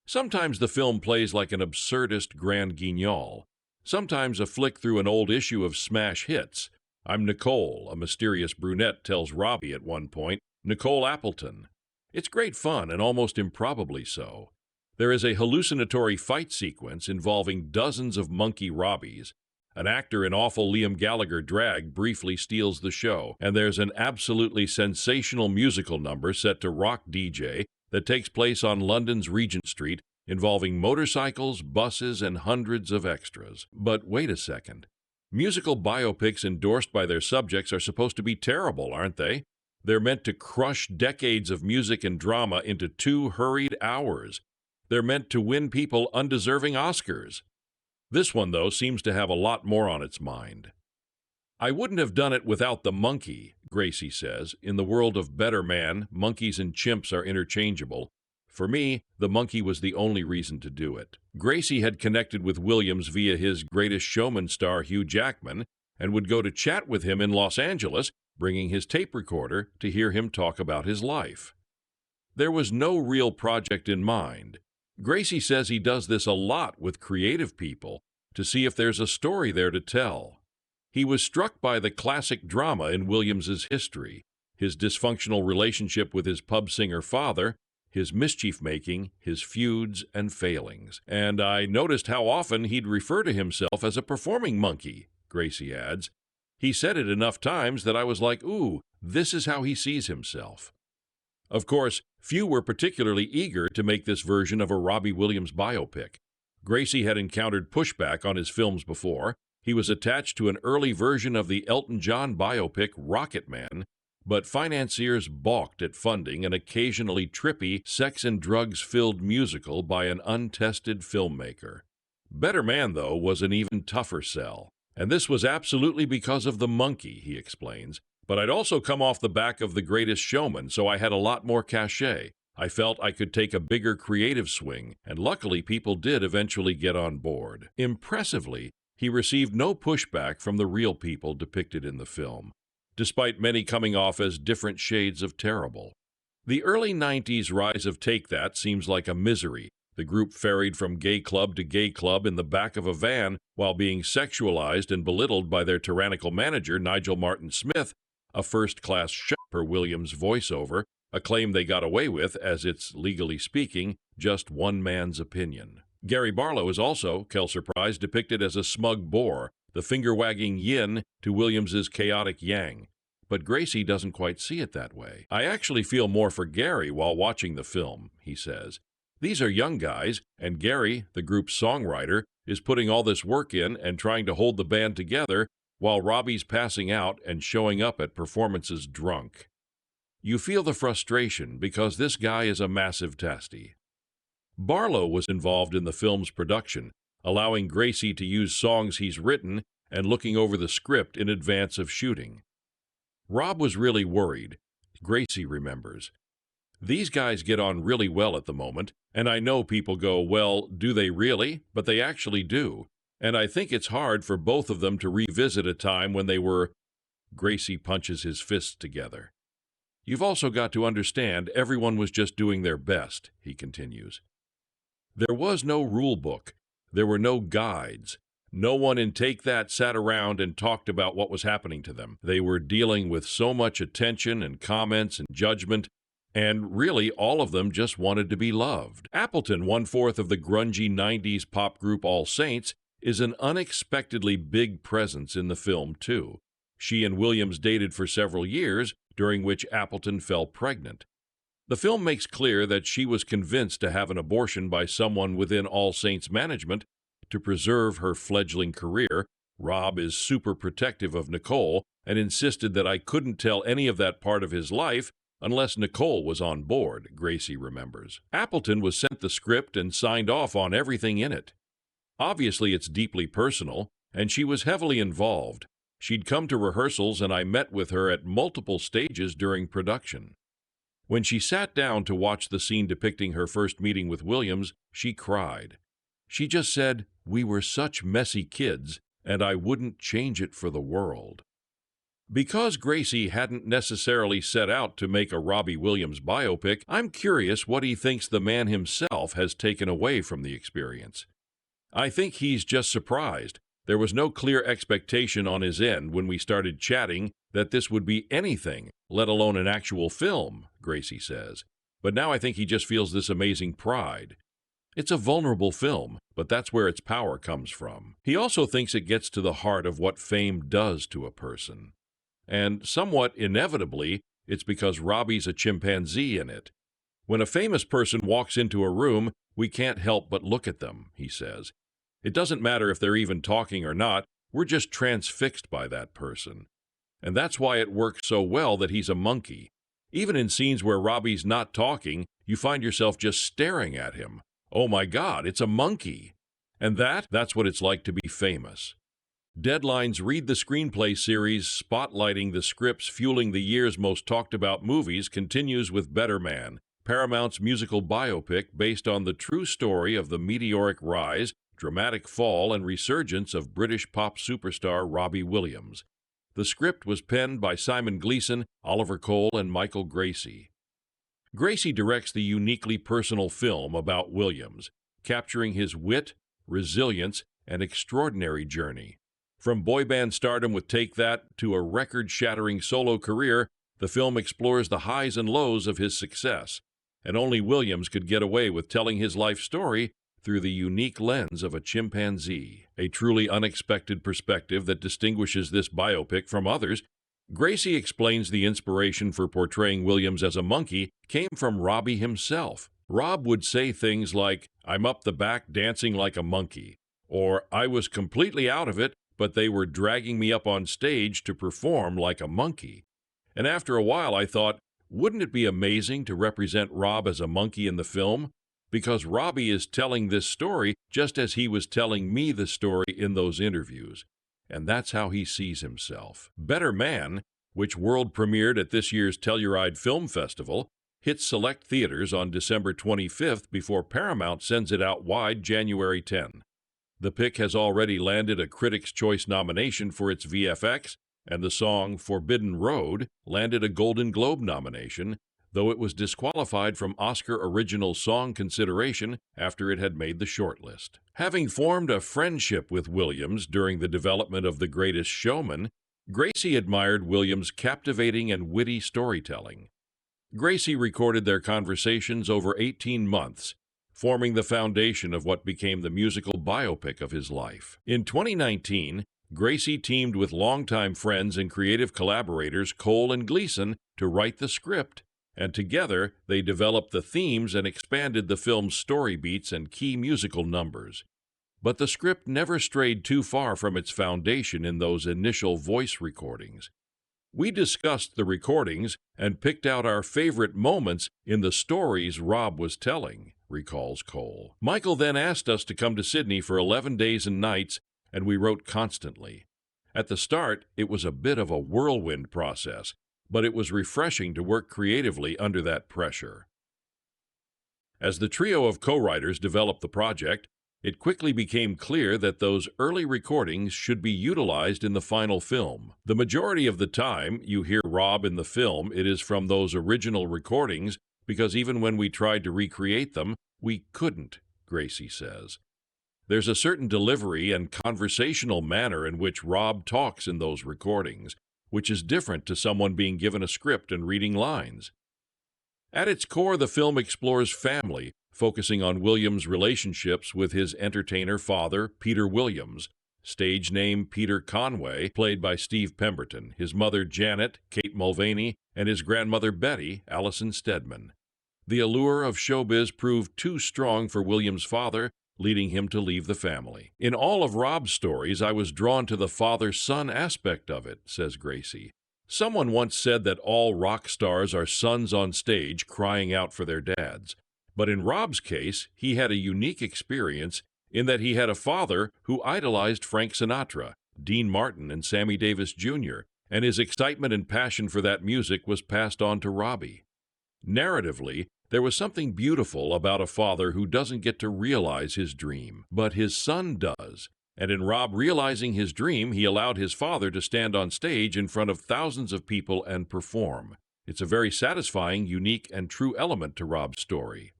Sometimes the film plays like an absurdist grand guignol. Sometimes a flick through an old issue of smash hits. I'm Nicole, a mysterious brunette tells Robbie at one point, Nicole Appleton. It's great fun and almost improbably so. There is a hallucinatory fight sequence involving dozens of monkey Robbies. An actor in awful Liam Gallagher drag briefly steals the show, and there's an absolutely sensational musical number set to rock DJ that takes place on London's Regent Street, involving motorcycles, buses, and hundreds of extras. But wait a second. Musical biopics endorsed by their subjects are supposed to be terrible, aren't they? They're meant to crush decades of music and drama into 2 hurried hours. They're meant to win people undeserving Oscars. This one, though, seems to have a lot more on its mind. I wouldn't have done it without the monkey, Gracey says. In the world of Better Man, monkeys and chimps are interchangeable. For me, the monkey was the only reason to do it. Gracey had connected with Williams via his Greatest Showman star Hugh Jackman and would go to chat with him in Los Angeles, bringing his tape recorder to hear him talk about his life. There was no real project in mind. Gracey says he does this a lot with creative people to see if there's a story there to tell. He was struck by the classic drama in Williams's history, his dysfunctional relationship with his pub singer father, his mischief-making, his feuds and failings. And I noticed how often he'd refer to himself as a performing monkey, Gracey adds. He said it enough times that I was like, ooh, this is how he sees himself. Of course, few were particularly eager to make this version of a Robbie Williams biopic. Gracey had encountered pushback on his films before. He was attached to an early version of the Elton John biopic Rocket Man, but financiers balked at funding an occasionally trippy, sex and drugs-filled musical by an untested filmmaker. Better Man, though, was an even tougher sell. And this was absolutely because of the monkey, he explains. But I'd also come off the back of The Greatest Showman, so I had a lot more cachet. I felt I could take a bigger creative swing, and luckily people did eventually get on board. Impressively, he received no pushback from the real people depicted in the film, despite many coming off as different shades of terrible. The early 90s rise of Take That seems like a misery. The group ferried from gay club to gay club in the back of a van while being sexualized and belittled by their tyrannical manager, Nigel Martin Smith, a first-class shot per Williams voiceover, a claim they got away with as it's, legally speaking, just one man's opinion. Gary Barlow is also, Kelser Prize, depicted as a smug bore, the finger-wagging yin to Williams's chaotic yang. But Gracey doesn't quite see it that way. I actually feel more for Gary while watching the film, he says. These are young guys, and Gary, the group's songwriter, is putting all this work in and trying to hold the band together while Robbie's passing out and showing up at performances drunk. You feel the frustration because this guy is a massive tasty. Barlow was involved in the film's production, allowing Gracey to use songs he's written and looking over the script in advance of shooting. Rob was really worried, Gracey remembers. These guys get on really well at the moment, and I know people go, well, do they really? But they actually do. And I think it's hard for both of them to revisit a time when they were... Gracey punches his fists together. You've also got to understand everyone was just doing their best, he continues. There was no rule book. There were no guides. No one in Take That sat around and talked about what was happening to them. They were dealing with so much attention and comments and judgment, and really all of them just wanted to be loved. Appleton, one-fourth of the grungy 90s pop group All Saints, is an unexpectedly big presence in the film, too. She and Williams dated for several years, during which Appleton fell pregnant. The film makes clear that she was convinced to have an abortion by someone within All Saints management to preserve her fledgling career. Rob is super protective of Nicole, and insisted that I couldn't tell any of that part of his life unless Nicole was on board, Gracey remembers. Appleton was sent the script and signed off on everything in it. Obviously, it's deeply personal, and she was heavily involved. She'd come to rehearsals, and I met with her at multiple stages during production. When she sat down to watch the scene depicting her first meeting with Williams, she cried. She just said, "We were such messy kids, and I wouldn't change it for the world." Because Gracey hadn't necessarily set out to make a Robbie Williams biopic, I'm curious what he thinks the man himself has taken away from the experience. I think he's just surprised. There was no clear expectation on his end when we started chatting that this would be anything, let alone an actual film, Gracey says. But now I think he just feels this amazing pride. It's a vulnerable film, but that's where its power comes from. He also thinks it gets to the heart of what fame does to a person. And somewhat inevitably, it's because Robbie's a chimpanzee in it. When a famous person walks into a room, we can't help but look at them, he says. It doesn't matter if they're even talking or not, we're just transfixed by that person. And that's why it works so well that he's a monkey. Even in scenes where Robbie's not talking, you find yourself just staring at him. Oh my God, it's a monkey. And that's what it's like to be famous. Deadline's Read the Screenplay series, spotlighting the scripts fueling the year's most talked about movies, continues with Better Man, Paramount's musical biopic based on the true story of the meteoric rise, dramatic fall, and resurgence of British pop superstar Robbie Williams. The script was penned by Simon Gleeson, Oliver Cole, and Michael Gracey. Gracey directs the uniquely personal film about Williams, capturing his wit, resilience, and extraordinary journey. From boy band stardom with Take That to a record-shattering solo career, the film explores the highs and lows of his success, and only Williams could get away with telling his life story through the unique lens of a chimpanzee, a truly unexpected perspective that distinguishes this biopic from others. Gracey explains the inspiration for portraying Williams as a monkey came from Robbie himself. Rob would say things like, "I'm up the back dancing like a monkey," or "I was completely out of it, but they were dragging me up on stage to perform like a monkey." And after a while I thought, wouldn't it be amazing to represent Rob as a monkey in the film? Because Robbie is telling this story just as he was telling me the story in those interviews. And that's how he sees himself. Better Man, which world premiered at this year's Telluride Film Festival, hits select theaters on December 25th before Paramount sends it out wide January 10. The pick has already landed a Critics' Choice nomination for its VFX, and the song Forbidden Road landed a Golden Globe nomination, though it was disqualified from Oscar Original Song consideration after it had made the shortlist. Having formed a friendship with Williams during the development of The Greatest Showman, Gracey admired Williams' captivating and witty storytelling. Gracey recorded their conversations over 18 months, forming the foundation of what became the musical biopic of his life. In 2019, Gracey teamed with longtime friends and creative collaborators Cole and Gleeson to write the script, and together they developed the themes and expanded the film's story beats and key musical numbers. But the script never strayed too far from its foundation in those initial voice recordings. We discussed the recordings and picked out our favorite moments in the stories Rob was telling, recalls Cole. Michael then asked us to come to Sydney for 11 days and nights, and we wrote constantly. At the start, it was a bit of a whirlwind process, but it was refreshing to work creatively under that pressure. As the trio of co-writers developed the project, it quickly became clear that those early recordings should be utilized in the final film. The majority of the time you hear Rob in the film, it is from those original recordings, because even when we tried to recreate them, we couldn't, Gracey says. There's a certain delivery and conversational manner in which Rob talks in those recordings, which is different to someone being given a script and reading lines. At its core, the film explores family, focusing on Williams' relationships with his entertainer father, Peter Williams, stage name Peter Conway, played by Steve Pemberton, his mother Janet, Kate Mulvany, and his grandmother Betty, Allison Steadman. The allure of showbiz proved too strong for Williams' father, leading him to leave the family. In all of Rob's stories, I was drawn to the father-son aspect of it, says Gracey. Someone once said that all rock stars are sons on stage crying out for their dads. But in Rob's case, he had a unique experience in that he had a father who idolized Frank Sinatra, Dean Martin, and Sammy Davis Jr., and his excitement and passion for that music was passed on to Robbie. Narratively, there was something beautiful about a father who doesn't get to realize his dream, but his son does. And in Rob realizing his dream, he allowed his father to stand on stage in front of thousands of people and perform. It's a very satisfying, unique, and true element to Rob's story.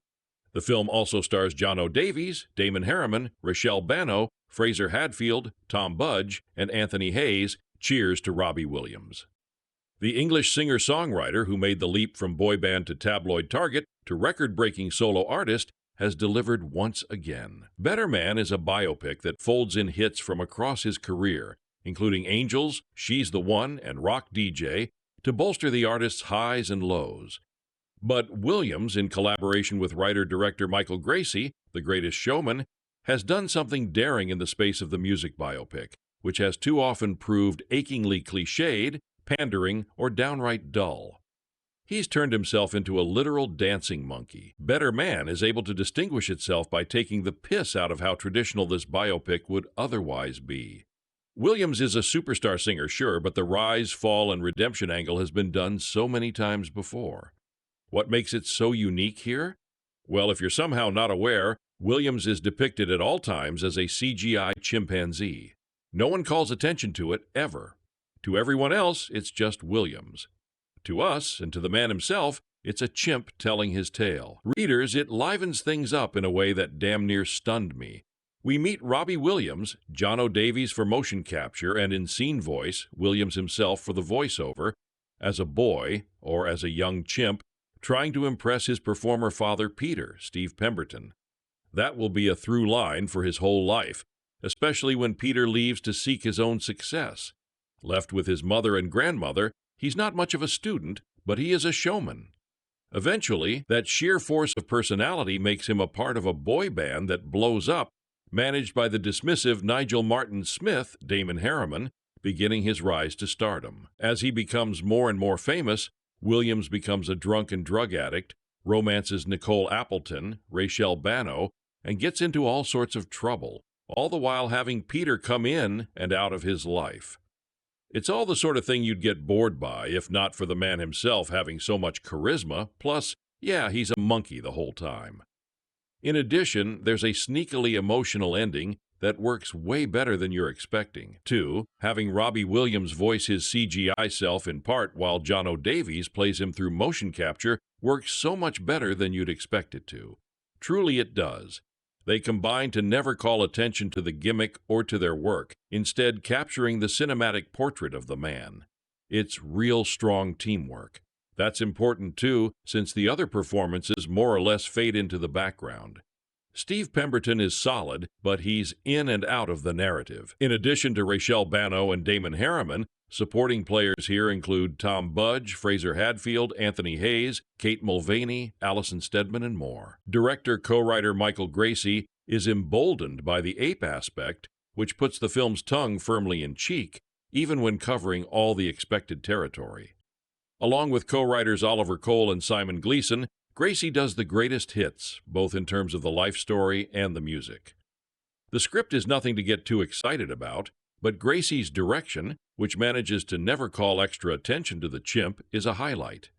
The film also stars Jonno Davies, Damon Harriman, Rochelle Bano, Fraser Hadfield, Tom Budge, and Anthony Hayes. Cheers to Robbie Williams. The English singer-songwriter who made the leap from boy band to tabloid target to record-breaking solo artist has delivered once again. Better Man is a biopic that folds in hits from across his career, including Angels, She's the One, and Rock DJ, to bolster the artist's highs and lows. But Williams, in collaboration with writer-director Michael Gracey, The Greatest Showman, has done something daring in the space of the music biopic, which has too often proved achingly cliched, pandering, or downright dull. He's turned himself into a literal dancing monkey. Better Man is able to distinguish itself by taking the piss out of how traditional this biopic would otherwise be. Williams is a superstar singer, sure, but the rise, fall, and redemption angle has been done so many times before. What makes it so unique here? Well, if you're somehow not aware, Williams is depicted at all times as a CGI chimpanzee. No one calls attention to it, ever. To everyone else, it's just Williams. To us, and to the man himself, it's a chimp telling his tale. Readers, it livens things up in a way that damn near stunned me. We meet Robbie Williams, Jonno Davies for motion capture, and in scene voice, Williams himself for the voiceover, as a boy, or as a young chimp, trying to impress his performer father Peter, Steve Pemberton. That will be a through line for his whole life, especially when Peter leaves to seek his own success. Left with his mother and grandmother, he's not much of a student, but he is a showman. Eventually, that sheer force of personality makes him a part of a boy band that blows up, managed by the dismissive Nigel Martin Smith, Damon Harriman, beginning his rise to stardom. As he becomes more and more famous, Williams becomes a drunken drug addict, romances Nicole Appleton, Rochelle Bano, and gets into all sorts of trouble, all the while having Peter come in and out of his life. It's all the sort of thing you'd get bored by if not for the man himself having so much charisma, plus, yeah, he's a monkey the whole time. In addition, there's a sneakily emotional ending that works way better than you're expecting. 2, having Robbie Williams voice his CGI self in part while Jonno Davies plays him through motion capture works so much better than you'd expect it to. Truly it does. They combine to never call attention to the gimmick or to their work, instead capturing the cinematic portrait of the man. It's real strong teamwork. That's important too, since the other performances more or less fade into the background. Steve Pemberton is solid, but he's in and out of the narrative. In addition to Rochelle Bano and Damon Harriman, supporting players here include Tom Budge, Fraser Hadfield, Anthony Hayes, Kate Mulvany, Allison Steadman, and more. Director-co-writer Michael Gracey is emboldened by the ape aspect, which puts the film's tongue firmly in cheek, even when covering all the expected territory. Along with co-writers Oliver Cole and Simon Gleeson, Gracey does the greatest hits, both in terms of the life story and the music. The script is nothing to get too excited about, but Gracey's direction, which manages to never call extra attention to the chimp, is a highlight.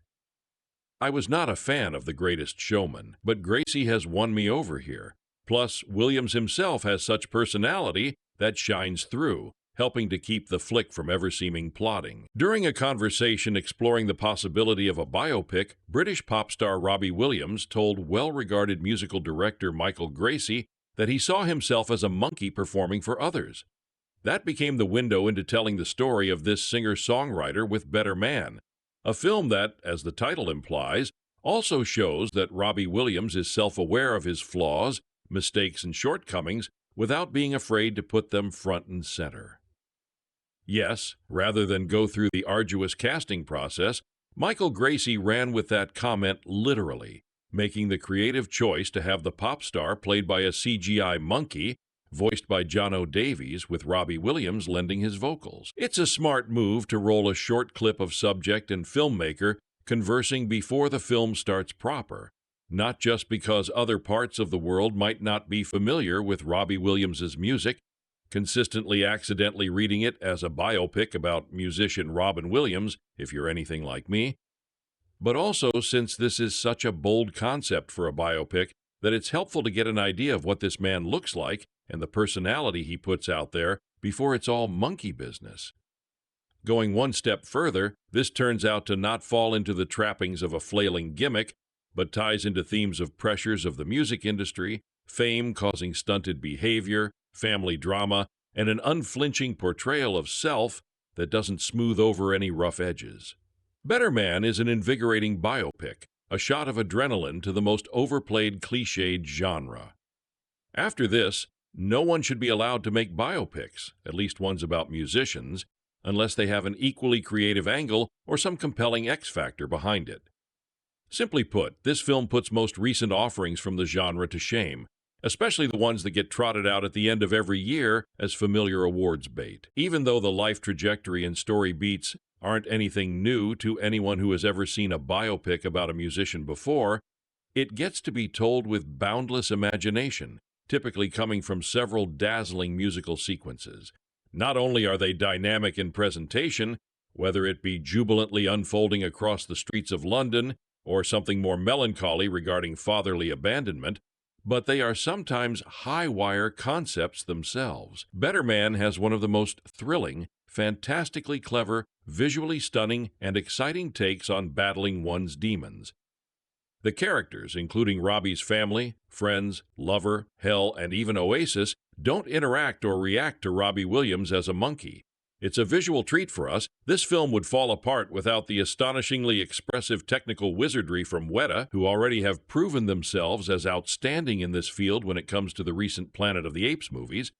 I was not a fan of The Greatest Showman, but Gracey has won me over here. Plus, Williams himself has such personality that shines through, helping to keep the flick from ever seeming plodding. During a conversation exploring the possibility of a biopic, British pop star Robbie Williams told well-regarded musical director Michael Gracey that he saw himself as a monkey performing for others. That became the window into telling the story of this singer-songwriter with Better Man, a film that, as the title implies, also shows that Robbie Williams is self-aware of his flaws, mistakes, and shortcomings without being afraid to put them front and center. Yes, rather than go through the arduous casting process, Michael Gracey ran with that comment literally. making the creative choice to have the pop star played by a CGI monkey, voiced by Jonno Davies, with Robbie Williams lending his vocals. It's a smart move to roll a short clip of subject and filmmaker conversing before the film starts proper, not just because other parts of the world might not be familiar with Robbie Williams's music, consistently accidentally reading it as a biopic about musician Robin Williams, if you're anything like me, but also since this is such a bold concept for a biopic that it's helpful to get an idea of what this man looks like and the personality he puts out there before it's all monkey business. Going one step further, this turns out to not fall into the trappings of a flailing gimmick, but ties into themes of pressures of the music industry, fame causing stunted behavior, family drama, and an unflinching portrayal of self that doesn't smooth over any rough edges. Better Man is an invigorating biopic, a shot of adrenaline to the most overplayed, cliched genre. After this, no one should be allowed to make biopics, at least ones about musicians, unless they have an equally creative angle or some compelling X factor behind it. Simply put, this film puts most recent offerings from the genre to shame, especially the ones that get trotted out at the end of every year as familiar awards bait. Even though the life trajectory and story beats aren't anything new to anyone who has ever seen a biopic about a musician before, it gets to be told with boundless imagination, typically coming from several dazzling musical sequences. Not only are they dynamic in presentation, whether it be jubilantly unfolding across the streets of London or something more melancholy regarding fatherly abandonment, but they are sometimes high-wire concepts themselves. Better Man has one of the most thrilling, fantastically clever, visually stunning, and exciting takes on battling one's demons. The characters, including Robbie's family, friends, lover, hell, and even Oasis, don't interact or react to Robbie Williams as a monkey. It's a visual treat for us. This film would fall apart without the astonishingly expressive technical wizardry from Weta, who already have proven themselves as outstanding in this field when it comes to the recent Planet of the Apes movies,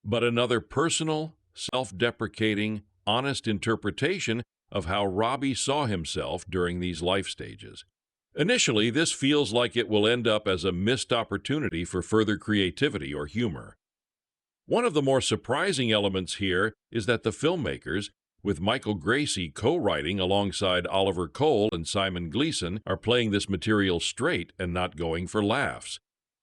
but another personal, self-deprecating, honest interpretation of how Robbie saw himself during these life stages. Initially, this feels like it will end up as a missed opportunity for further creativity or humor. One of the more surprising elements here is that the filmmakers, with Michael Gracey co-writing alongside Oliver Cole and Simon Gleeson, are playing this material straight and not going for laughs.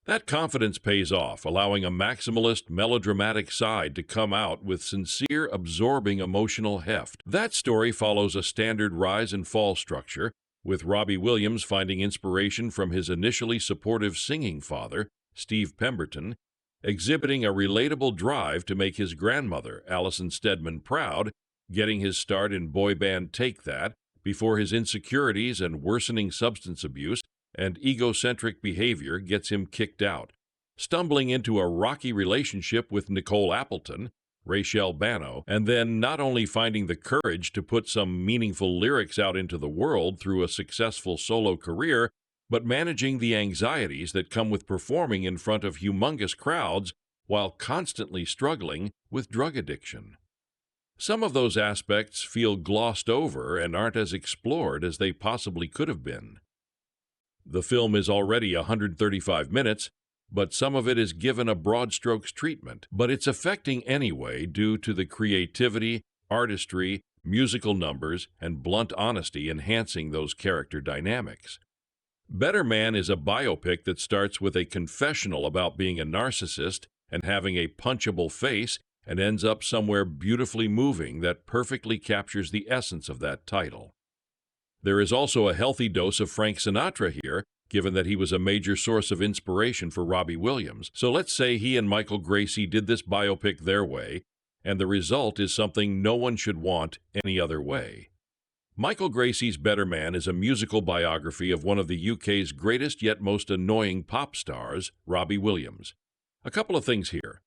That confidence pays off, allowing a maximalist, melodramatic side to come out with sincere, absorbing emotional heft. That story follows a standard rise and fall structure, with Robbie Williams finding inspiration from his initially supportive singing father, Steve Pemberton, exhibiting a relatable drive to make his grandmother, Alison Steadman, proud, getting his start in boy band Take That, before his insecurities and worsening substance abuse and egocentric behavior gets him kicked out, stumbling into a rocky relationship with Nicole Appleton, Rachel Bano, and then not only finding the courage to put some meaningful lyrics out into the world through a successful solo career, but managing the anxieties that come with performing in front of humongous crowds while constantly struggling with drug addiction. Some of those aspects feel glossed over and aren't as explored as they possibly could have been. The film is already 135 minutes, but some of it is given a broad strokes treatment, but it's affecting anyway due to the creativity, artistry, musical numbers, and blunt honesty enhancing those character dynamics. Better Man is a biopic that starts with a confessional about being a narcissist and having a punchable face and ends up somewhere beautifully moving that perfectly captures the essence of that title. There is also a healthy dose of Frank Sinatra here, given that he was a major source of inspiration for Robbie Williams. So let's say he and Michael Gracey did this biopic their way, and the result is something no one should want any other way. Michael Gracey's Better Man is a musical biography of one of the UK's greatest yet most annoying pop stars, Robbie Williams. A couple of things here.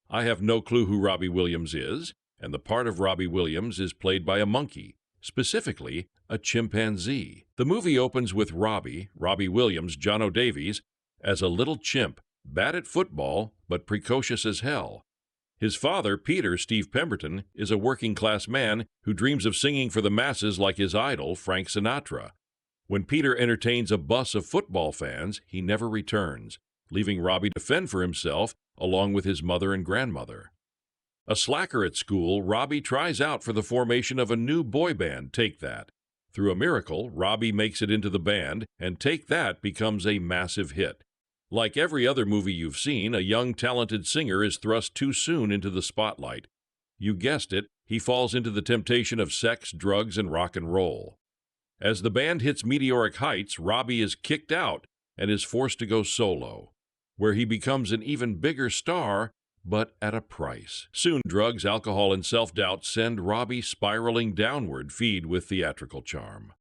I have no clue who Robbie Williams is, and the part of Robbie Williams is played by a monkey, specifically a chimpanzee. The movie opens with Robbie Williams, Jonno Davies, as a little chimp, bad at football, but precocious as hell. His father, Peter Steve Pemberton, is a working-class man who dreams of singing for the masses like his idol, Frank Sinatra. When Peter entertains a bus of football fans, he never returns, leaving Robbie to fend for himself along with his mother and grandmother. A slacker at school, Robbie tries out for the formation of a new boy band, Take That. Through a miracle, Robbie makes it into the band, and Take That becomes a massive hit. Like every other movie you've seen, a young, talented singer is thrust too soon into the spotlight. You guessed it, he falls into the temptation of sex, drugs, and rock and roll. As the band hits meteoric heights, Robbie is kicked out and is forced to go solo, where he becomes an even bigger star, but at a price. Soon, drugs, alcohol, and self-doubt send Robbie spiraling downward, feed with theatrical charm.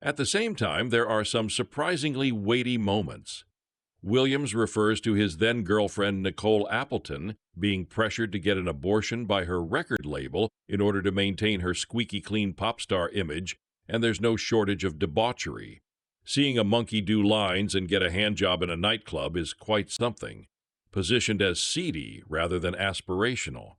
At the same time, there are some surprisingly weighty moments. Williams refers to his then-girlfriend Nicole Appleton being pressured to get an abortion by her record label in order to maintain her squeaky clean pop star image, and there's no shortage of debauchery. Seeing a monkey do lines and get a handjob in a nightclub is quite something, positioned as seedy rather than aspirational.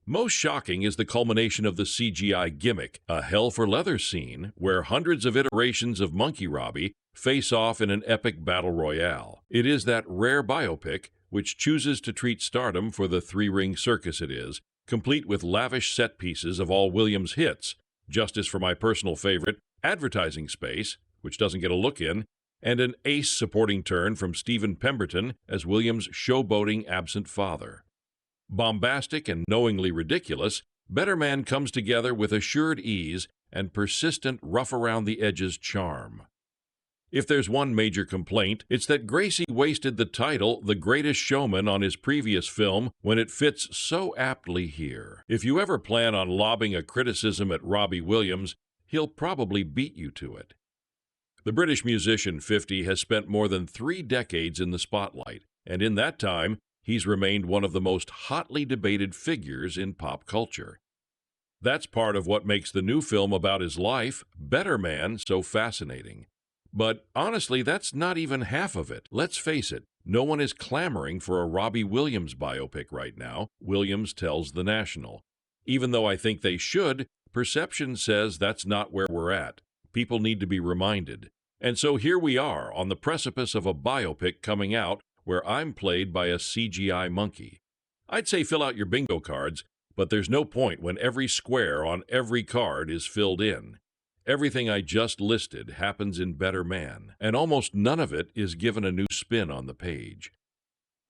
Most shocking is the culmination of the CGI gimmick, a hell for leather scene where hundreds of iterations of Monkey Robbie face off in an epic battle royale. It is that rare biopic which chooses to treat stardom for the three-ring circus it is, complete with lavish set pieces of all Williams' hits, Justice for My Personal Favorite, Advertising Space, which doesn't get a look in, and an ace supporting turn from Stephen Pemberton as Williams' showboating absent father. Bombastic and knowingly ridiculous, Better Man comes together with assured ease and persistent rough-around-the-edges charm. If there's one major complaint, it's that Gracey wasted the title The Greatest Showman on his previous film when it fits so aptly here. If you ever plan on lobbing a criticism at Robbie Williams, he'll probably beat you to it. The British musician 50 has spent more than 3 decades in the spotlight, and in that time, he's remained one of the most hotly debated figures in pop culture. That's part of what makes the new film about his life, Better Man, so fascinating. But honestly, that's not even half of it. Let's face it, No one is clamoring for a Robbie Williams biopic right now, Williams tells The National. Even though I think they should, perception says that's not where we're at. People need to be reminded. And so here we are on the precipice of a biopic coming out where I'm played by a CGI monkey. I'd say fill out your bingo cards, but there's no point when every square on every card is filled in. Everything I just listed happens in Better Man, and almost none of it is given a new spin on the page.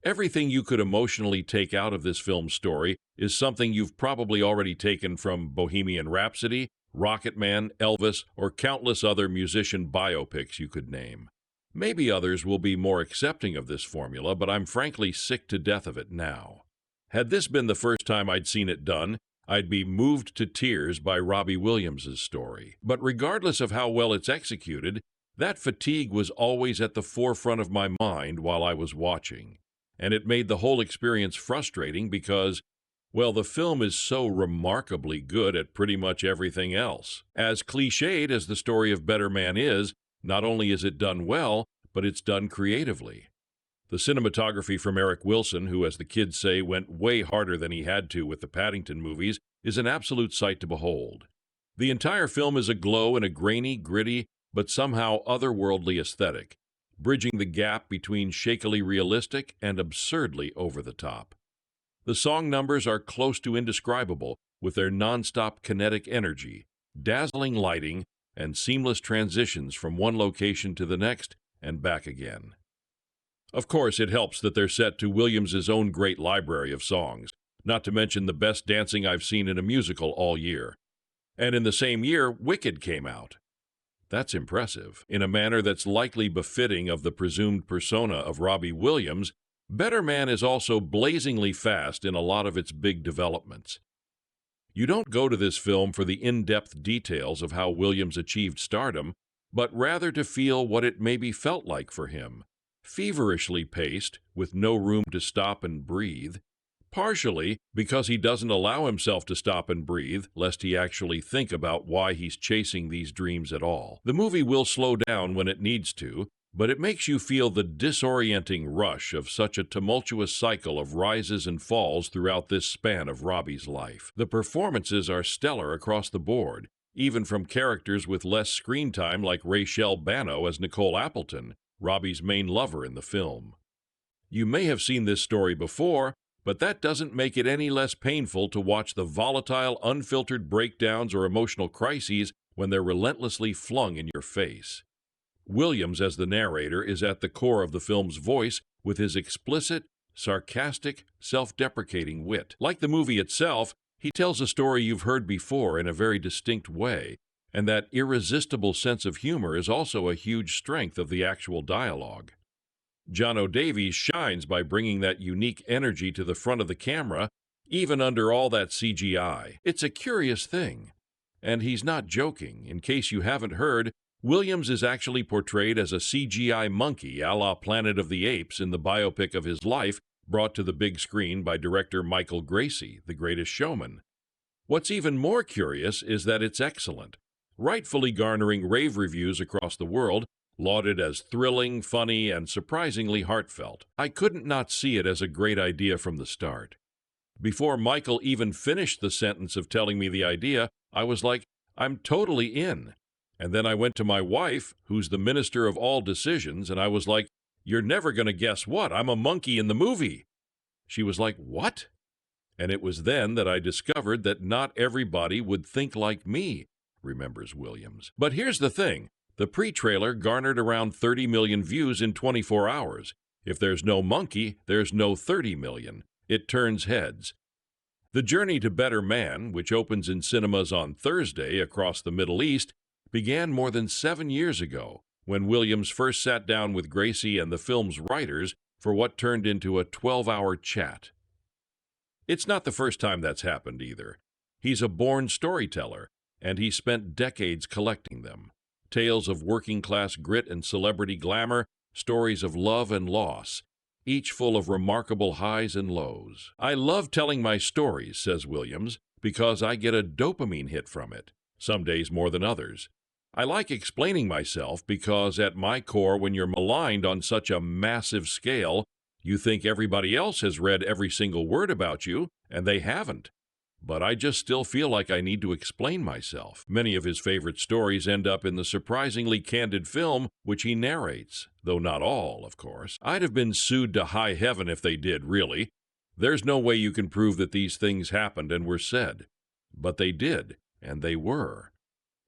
Everything you could emotionally take out of this film's story is something you've probably already taken from Bohemian Rhapsody, Rocketman, Elvis, or countless other musician biopics you could name. Maybe others will be more accepting of this formula, but I'm frankly sick to death of it now. Had this been the first time I'd seen it done, I'd be moved to tears by Robbie Williams' story. But regardless of how well it's executed, that fatigue was always at the forefront of my mind while I was watching. And it made the whole experience frustrating because, well, the film is so remarkably good at pretty much everything else. As cliched as the story of Better Man is, not only is it done well, but it's done creatively. The cinematography from Eric Wilson, who, as the kids say, went way harder than he had to with the Paddington movies, is an absolute sight to behold. The entire film is aglow in a grainy, gritty, but somehow otherworldly aesthetic, bridging the gap between shakily realistic and absurdly over-the-top. The song numbers are close to indescribable with their non-stop kinetic energy, dazzling lighting, and seamless transitions from one location to the next and back again. Of course, it helps that they're set to Williams' own great library of songs, not to mention the best dancing I've seen in a musical all year. And in the same year, Wicked came out. That's impressive. In a manner that's likely befitting of the presumed persona of Robbie Williams, Better Man is also blazingly fast in a lot of its big developments. You don't go to this film for the in-depth details of how Williams achieved stardom, but rather to feel what it maybe felt like for him. Feverishly paced, with no room to stop and breathe, partially because he doesn't allow himself to stop and breathe, lest he actually think about why he's chasing these dreams at all. The movie will slow down when it needs to, but it makes you feel the disorienting rush of such a tumultuous cycle of rises and falls throughout this span of Robbie's life. The performances are stellar across the board, even from characters with less screen time like Rachel Bano as Nicole Appleton, Robbie's main lover in the film. You may have seen this story before, but that doesn't make it any less painful to watch the volatile, unfiltered breakdowns or emotional crises when they're relentlessly flung in your face. Williams, as the narrator, is at the core of the film's voice with his explicit, sarcastic, self-deprecating wit. Like the movie itself, he tells a story you've heard before in a very distinct way, and that irresistible sense of humor is also a huge strength of the actual dialogue. Jonno Davies shines by bringing that unique energy to the front of the camera, even under all that CGI. It's a curious thing. And he's not joking. In case you haven't heard, Williams is actually portrayed as a CGI monkey a la Planet of the Apes in the biopic of his life brought to the big screen by director Michael Gracey, The Greatest Showman. What's even more curious is that it's excellent, rightfully garnering rave reviews across the world, lauded as thrilling, funny, and surprisingly heartfelt. I couldn't not see it as a great idea from the start. Before Michael even finished the sentence of telling me the idea, I was like, I'm totally in. And then I went to my wife, who's the minister of all decisions, and I was like, you're never going to guess what, I'm a monkey in the movie. She was like, what? And it was then that I discovered that not everybody would think like me, remembers Williams. But here's the thing. The pre-trailer garnered around 30 million views in 24 hours. If there's no monkey, there's no 30 million. It turns heads. The journey to Better Man, which opens in cinemas on Thursday across the Middle East, began more than 7 years ago, when Williams first sat down with Gracey and the film's writers for what turned into a 12-hour chat. It's not the first time that's happened either. He's a born storyteller, and he spent decades collecting them. Tales of working-class grit and celebrity glamour, stories of love and loss, each full of remarkable highs and lows. I love telling my stories, says Williams, because I get a dopamine hit from it, some days more than others. I like explaining myself because at my core, when you're maligned on such a massive scale, you think everybody else has read every single word about you, and they haven't. But I just still feel like I need to explain myself. Many of his favorite stories end up in the surprisingly candid film which he narrates, though not all, of course. I'd have been sued to high heaven if they did, really. There's no way you can prove that these things happened and were said. But they did, and they were.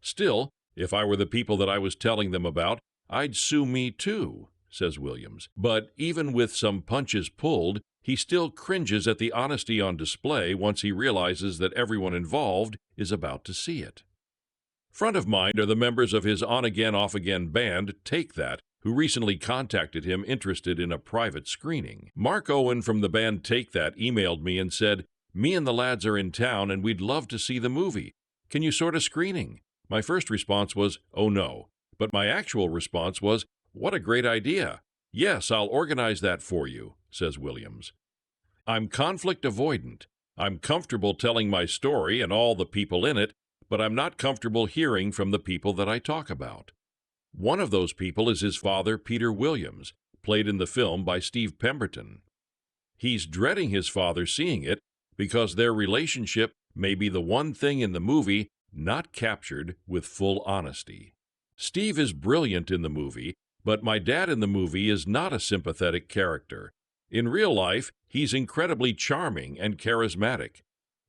Still, if I were the people that I was telling them about, I'd sue me too, says Williams. But even with some punches pulled, he still cringes at the honesty on display once he realizes that everyone involved is about to see it. Front of mind are the members of his on-again, off-again band, Take That, who recently contacted him interested in a private screening. Mark Owen from the band Take That emailed me and said, "Me and the lads are in town and we'd love to see the movie. Can you sort a screening?" My first response was, "Oh no." But my actual response was, "What a great idea. Yes, I'll organize that for you," says Williams. I'm conflict avoidant. I'm comfortable telling my story and all the people in it, but I'm not comfortable hearing from the people that I talk about. One of those people is his father, Peter Williams, played in the film by Steve Pemberton. He's dreading his father seeing it because their relationship may be the one thing in the movie not captured with full honesty. Steve is brilliant in the movie, but my dad in the movie is not a sympathetic character. In real life, he's incredibly charming and charismatic.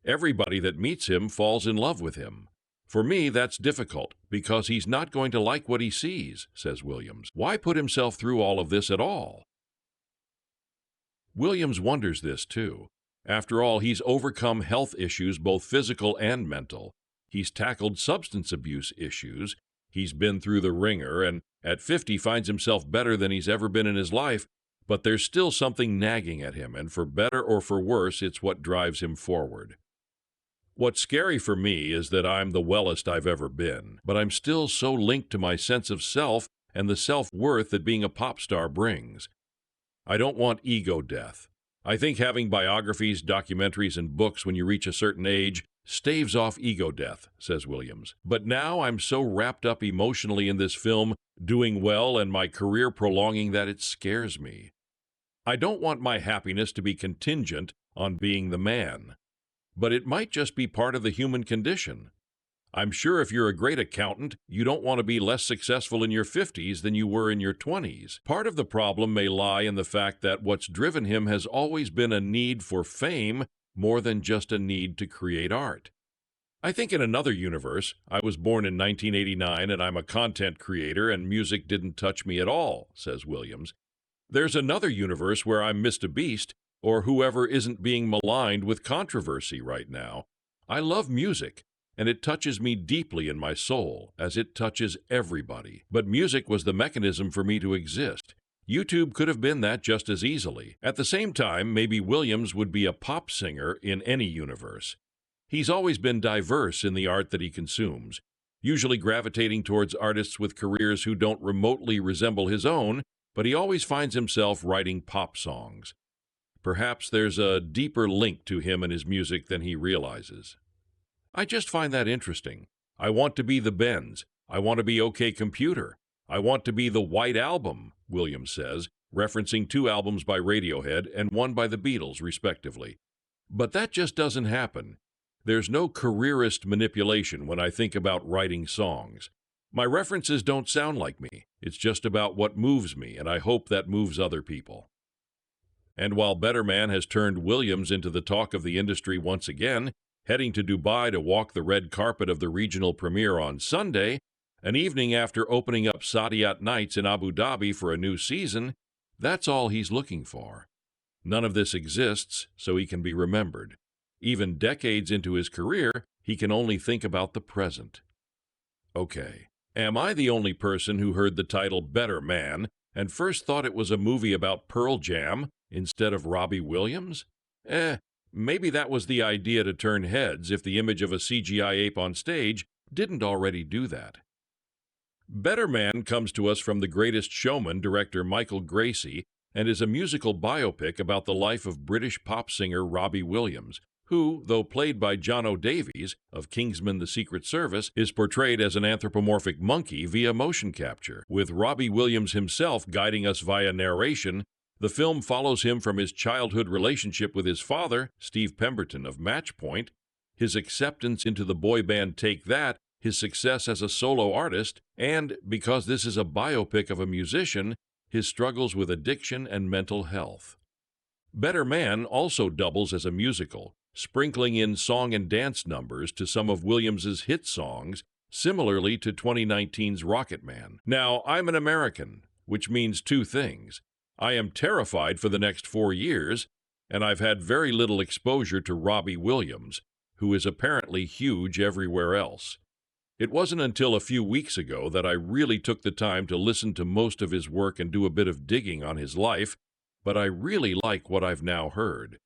Everybody that meets him falls in love with him. For me, that's difficult, because he's not going to like what he sees, says Williams. Why put himself through all of this at all? Williams wonders this, too. After all, he's overcome health issues, both physical and mental. He's tackled substance abuse issues. He's been through the ringer, and at 50 finds himself better than he's ever been in his life, but there's still something nagging at him, and for better or for worse, it's what drives him forward. What's scary for me is that I'm the wellest I've ever been, but I'm still so linked to my sense of self and the self-worth that being a pop star brings. I don't want ego death. I think having biographies, documentaries, and books when you reach a certain age staves off ego death, says Williams. But now I'm so wrapped up emotionally in this film, doing well and my career prolonging, that it scares me. I don't want my happiness to be contingent on being the man. But it might just be part of the human condition. I'm sure if you're a great accountant, you don't want to be less successful in your 50s than you were in your 20s. Part of the problem may lie in the fact that what's driven him has always been a need for fame more than just a need to create art. I think in another universe, I was born in 1989 and I'm a content creator and music didn't touch me at all, says Williams. There's another universe where I'm Mr. Beast, or whoever isn't being maligned with controversy right now. I love music, and it touches me deeply in my soul, as it touches everybody. But music was the mechanism for me to exist. YouTube could have been that just as easily. At the same time, maybe Williams would be a pop singer in any universe. He's always been diverse in the art that he consumes, usually gravitating towards artists with careers who don't remotely resemble his own, but he always finds himself writing pop songs. Perhaps there's a deeper link to him and his music than he realizes. I just find that interesting. I want to be the Benz. I want to be OK Computer. I want to be the White Album, Williams says, referencing 2 albums by Radiohead and 1 by the Beatles, respectively. But that just doesn't happen. There's no careerist manipulation when I think about writing songs. My references don't sound like me. It's just about what moves me, and I hope that moves other people. And while Better Man has turned Williams into the talk of the industry once again, heading to Dubai to walk the red carpet of the regional premiere on Sunday, an evening after opening up Saadiyat Nights in Abu Dhabi for a new season, that's all he's looking for. None of this exists so he can be remembered. Even decades into his career, he can only think about the present. Okay, am I the only person who heard the title Better Man and first thought it was a movie about Pearl Jam instead of Robbie Williams? Maybe that was the idea to turn heads if the image of a CGI ape on stage didn't already do that. Better Man comes to us from The Greatest Showman director Michael Gracey and is a musical biopic about the life of British pop singer Robbie Williams, who, though played by Jonno Davies of Kingsman: The Secret Service, is portrayed as an anthropomorphic monkey via motion capture. With Robbie Williams himself guiding us via narration, the film follows him from his childhood relationship with his father, Steve Pemberton of Match Point, his acceptance into the boy band Take That, his success as a solo artist, and, because this is a biopic of a musician, his struggles with addiction and mental health. Better Man also doubles as a musical, sprinkling in song and dance numbers to some of Williams's hit songs, similarly to 2019's Rocket Man. Now, I'm an American, which means two things. I am terrified for the next 4 years, and I've had very little exposure to Robbie Williams, who is apparently huge everywhere else. It wasn't until a few weeks ago that I really took the time to listen to most of his work and do a bit of digging on his life, but I really like what I've now heard.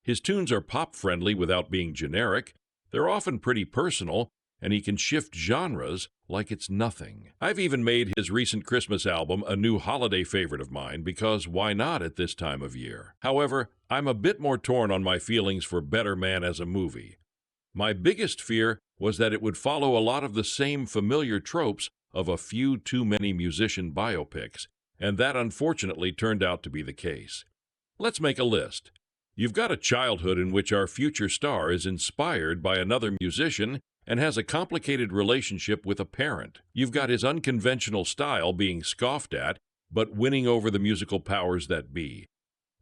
His tunes are pop-friendly without being generic, they're often pretty personal, and he can shift genres like it's nothing. I've even made his recent Christmas album a new holiday favorite of mine because why not at this time of year? However, I'm a bit more torn on my feelings for Better Man as a movie. My biggest fear was that it would follow a lot of the same familiar tropes of a few too many musician biopics, and that unfortunately turned out to be the case. Let's make a list. You've got a childhood in which our future star is inspired by another musician and has a complicated relationship with a parent. You've got his unconventional style being scoffed at, but winning over the musical powers that be.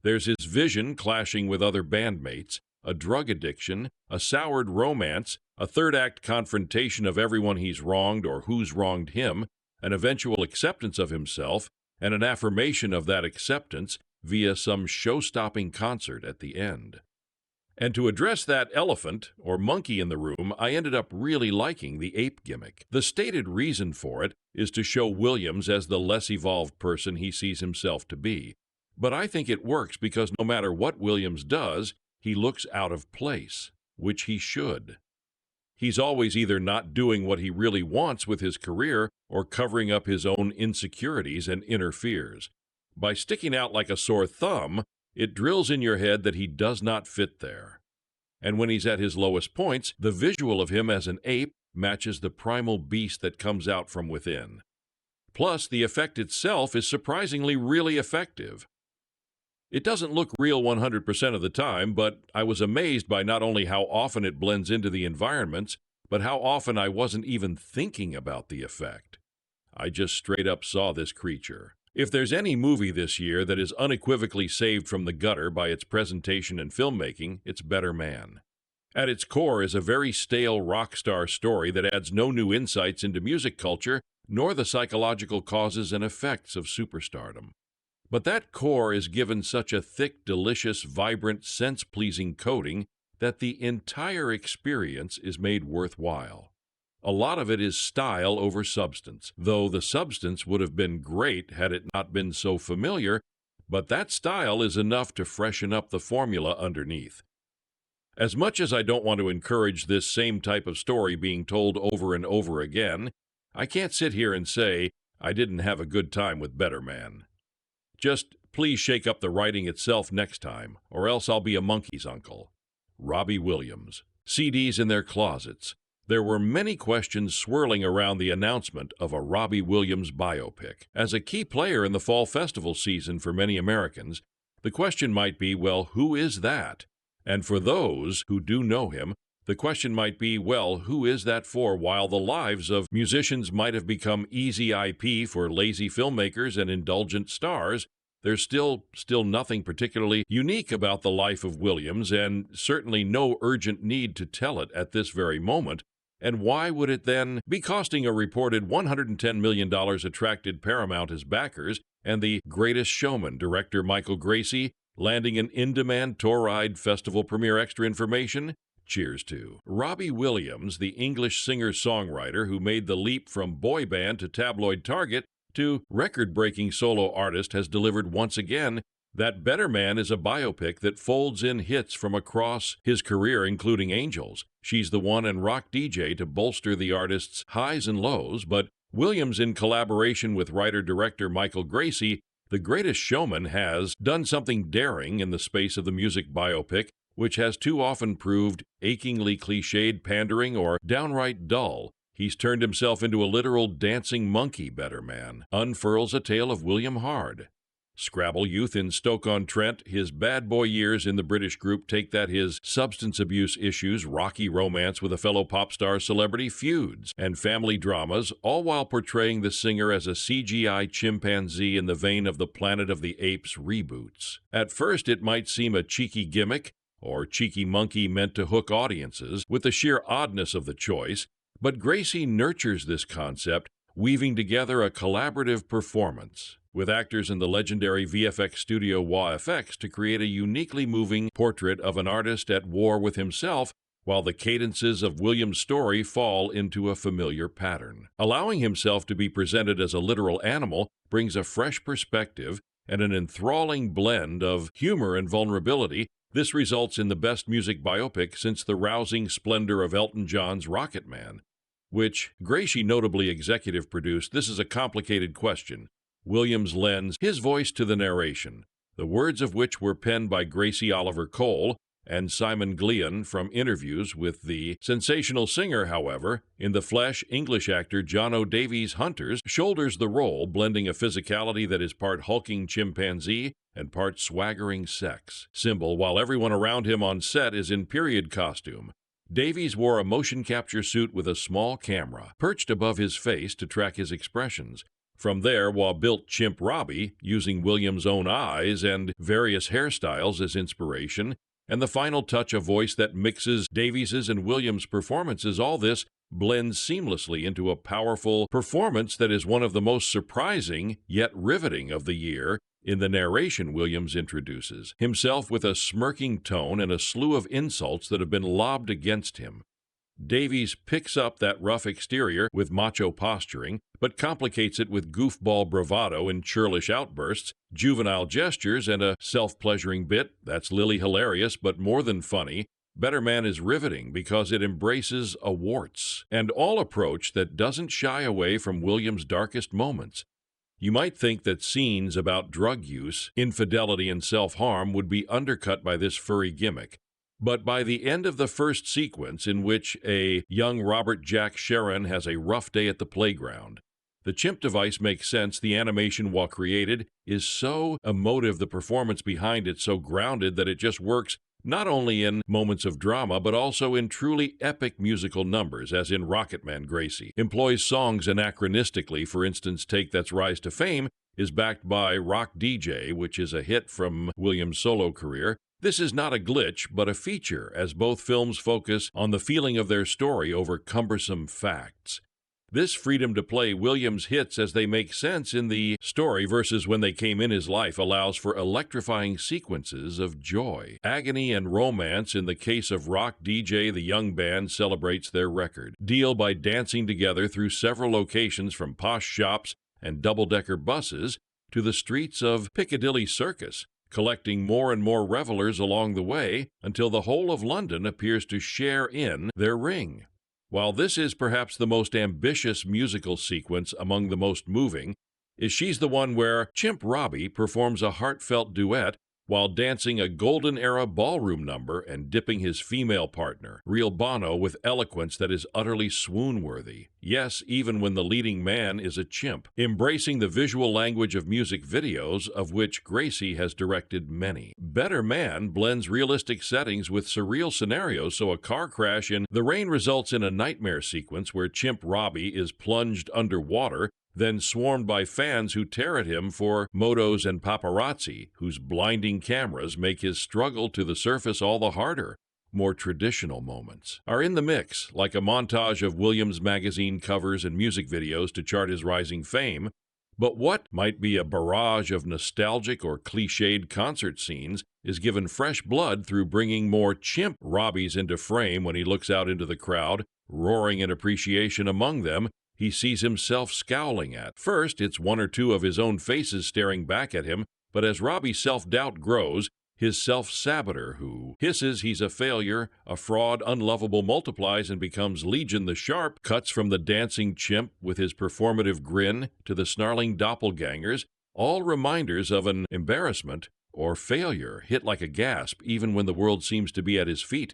There's his vision clashing with other bandmates, a drug addiction, a soured romance, a third-act confrontation of everyone he's wronged or who's wronged him, an eventual acceptance of himself, and an affirmation of that acceptance via some show-stopping concert at the end. And to address that elephant, or monkey in the room, I ended up really liking the ape gimmick. The stated reason for it is to show Williams as the less evolved person he sees himself to be. But I think it works because no matter what Williams does, he looks out of place, which he should. He's always either not doing what he really wants with his career or covering up his own insecurities and inner fears. By sticking out like a sore thumb, it drills in your head that he does not fit there. And when he's at his lowest points, the visual of him as an ape matches the primal beast that comes out from within. Plus, the effect itself is surprisingly really effective. It doesn't look real 100% of the time, but I was amazed by not only how often it blends into the environments, but how often I wasn't even thinking about the effect. I just straight up saw this creature. If there's any movie this year that is unequivocally saved from the gutter by its presentation and filmmaking, it's Better Man. At its core is a very stale rock star story that adds no new insights into music culture, nor the psychological causes and effects of superstardom. But that core is given such a thick, delicious, vibrant, sense-pleasing coating that the entire experience is made worthwhile. A lot of it is style over substance, though the substance would have been great had it not been so familiar, but that style is enough to freshen up the formula underneath. As much as I don't want to encourage this same type of story being told over and over again, I can't sit here and say I didn't have a good time with Better Man. Just please shake up the writing itself next time, or else I'll be a monkey's uncle. Robbie Williams. CDs in their closets. There were many questions swirling around the announcement of a Robbie Williams biopic. As a key player in the fall festival season for many Americans, the question might be, well, who is that? And for those who do know him, the question might be, well, who is that for? While the lives of musicians might have become easy IP for lazy filmmakers and indulgent stars, there's still nothing particularly unique about the life of Williams, and certainly no urgent need to tell it at this very moment. And why would it then be costing a reported $110 million attracted Paramount as backers, and the Greatest Showman director Michael Gracey landing an in-demand tour-ride festival premiere extra information? Cheers to. Robbie Williams, the English singer-songwriter who made the leap from boy band to tabloid target to record-breaking solo artist, has delivered once again that Better Man is a biopic that folds in hits from across his career, including Angels, She's the One, and Rock DJ to bolster the artist's highs and lows, but Williams, in collaboration with writer-director Michael Gracey, The Greatest Showman, has done something daring in the space of the music biopic which has too often proved achingly cliched, pandering, or downright dull. He's turned himself into a literal dancing monkey, better man. Unfurls a tale of William Hard. Scrabble youth in Stoke-on-Trent, his bad boy years in the British group take that his substance abuse issues, rocky romance with a fellow pop star celebrity, feuds, and family dramas, all while portraying the singer as a CGI chimpanzee in the vein of the Planet of the Apes reboots. At first, it might seem a cheeky gimmick, or cheeky monkey meant to hook audiences, with the sheer oddness of the choice, but Gracey nurtures this concept, weaving together a collaborative performance with actors in the legendary VFX studio WaFX to create a uniquely moving portrait of an artist at war with himself, while the cadences of William's story fall into a familiar pattern. Allowing himself to be presented as a literal animal brings a fresh perspective and an enthralling blend of humor and vulnerability. This results in the best music biopic since the rousing splendor of Elton John's Rocket Man, which Gracey notably executive produced. This is a complicated question. Williams lends his voice to the narration, the words of which were penned by Gracey Oliver Cole and Simon Gleeson from interviews with the sensational singer. However, in the flesh, English actor Jonno Davies Hunters shoulders the role, blending a physicality that is part hulking chimpanzee and part swaggering sex symbol, while everyone around him on set is in period costume. Davies wore a motion capture suit with a small camera perched above his face to track his expressions. From there, built chimp Robbie, using Williams' own eyes and various hairstyles as inspiration, and the final touch, a voice that mixes Davies's and Williams' performances. All this blends seamlessly into a powerful performance that is one of the most surprising yet riveting of the year. In the narration, Williams introduces himself with a smirking tone and a slew of insults that have been lobbed against him. Davies picks up that rough exterior with macho posturing, but complicates it with goofball bravado and churlish outbursts, juvenile gestures, and a self-pleasuring bit that's lily hilarious but more than funny. Better Man is riveting because it embraces a warts and all approach that doesn't shy away from Williams' darkest moments. You might think that scenes about drug use, infidelity, and self-harm would be undercut by this furry gimmick. But by the end of the first sequence, in which a young Robert Jack Sharon has a rough day at the playground, the chimp device makes sense. The animation, while created, is so emotive, the performance behind it so grounded that it just works not only in moments of drama, but also in truly epic musical numbers, as in Rocket Man. Gracey employs songs anachronistically. For instance, Take That's Rise to Fame is backed by Rock DJ, which is a hit from Williams' solo career. This is not a glitch, but a feature, as both films focus on the feeling of their story over cumbersome facts. This freedom to play Williams' hits as they make sense in the story versus when they came in his life allows for electrifying sequences of joy, agony, and romance. In the case of Rock DJ, the young band celebrates their record deal by dancing together through several locations, from posh shops and double-decker buses to the streets of Piccadilly Circus, collecting more and more revelers along the way until the whole of London appears to share in their ring. While this is perhaps the most ambitious musical sequence among the most moving, she's the one where Chimp Robbie performs a heartfelt duet while dancing a golden-era ballroom number and dipping his female partner, real Bono, with eloquence that is utterly swoon-worthy. Yes, even when the leading man is a chimp, embracing the visual language of music videos, of which Gracey has directed many. Better Man blends realistic settings with surreal scenarios, so a car crash in the rain results in a nightmare sequence where Chimp Robbie is plunged underwater, then swarmed by fans who tear at him for motos and paparazzi, whose blinding cameras make his struggle to the surface all the harder. More traditional moments are in the mix, like a montage of Williams magazine covers and music videos to chart his rising fame. But what might be a barrage of nostalgic or cliched concert scenes is given fresh blood through bringing more Chimp Robbies into frame. When he looks out into the crowd, roaring in appreciation among them, he sees himself scowling at. First, it's one or two of his own faces staring back at him, but as Robbie's self-doubt grows, his self-saboteur, who hisses he's a failure, a fraud, unlovable, multiplies and becomes Legion the Sharp, cuts from the dancing chimp with his performative grin to the snarling doppelgangers, all reminders of an embarrassment or failure, hit like a gasp, even when the world seems to be at his feet.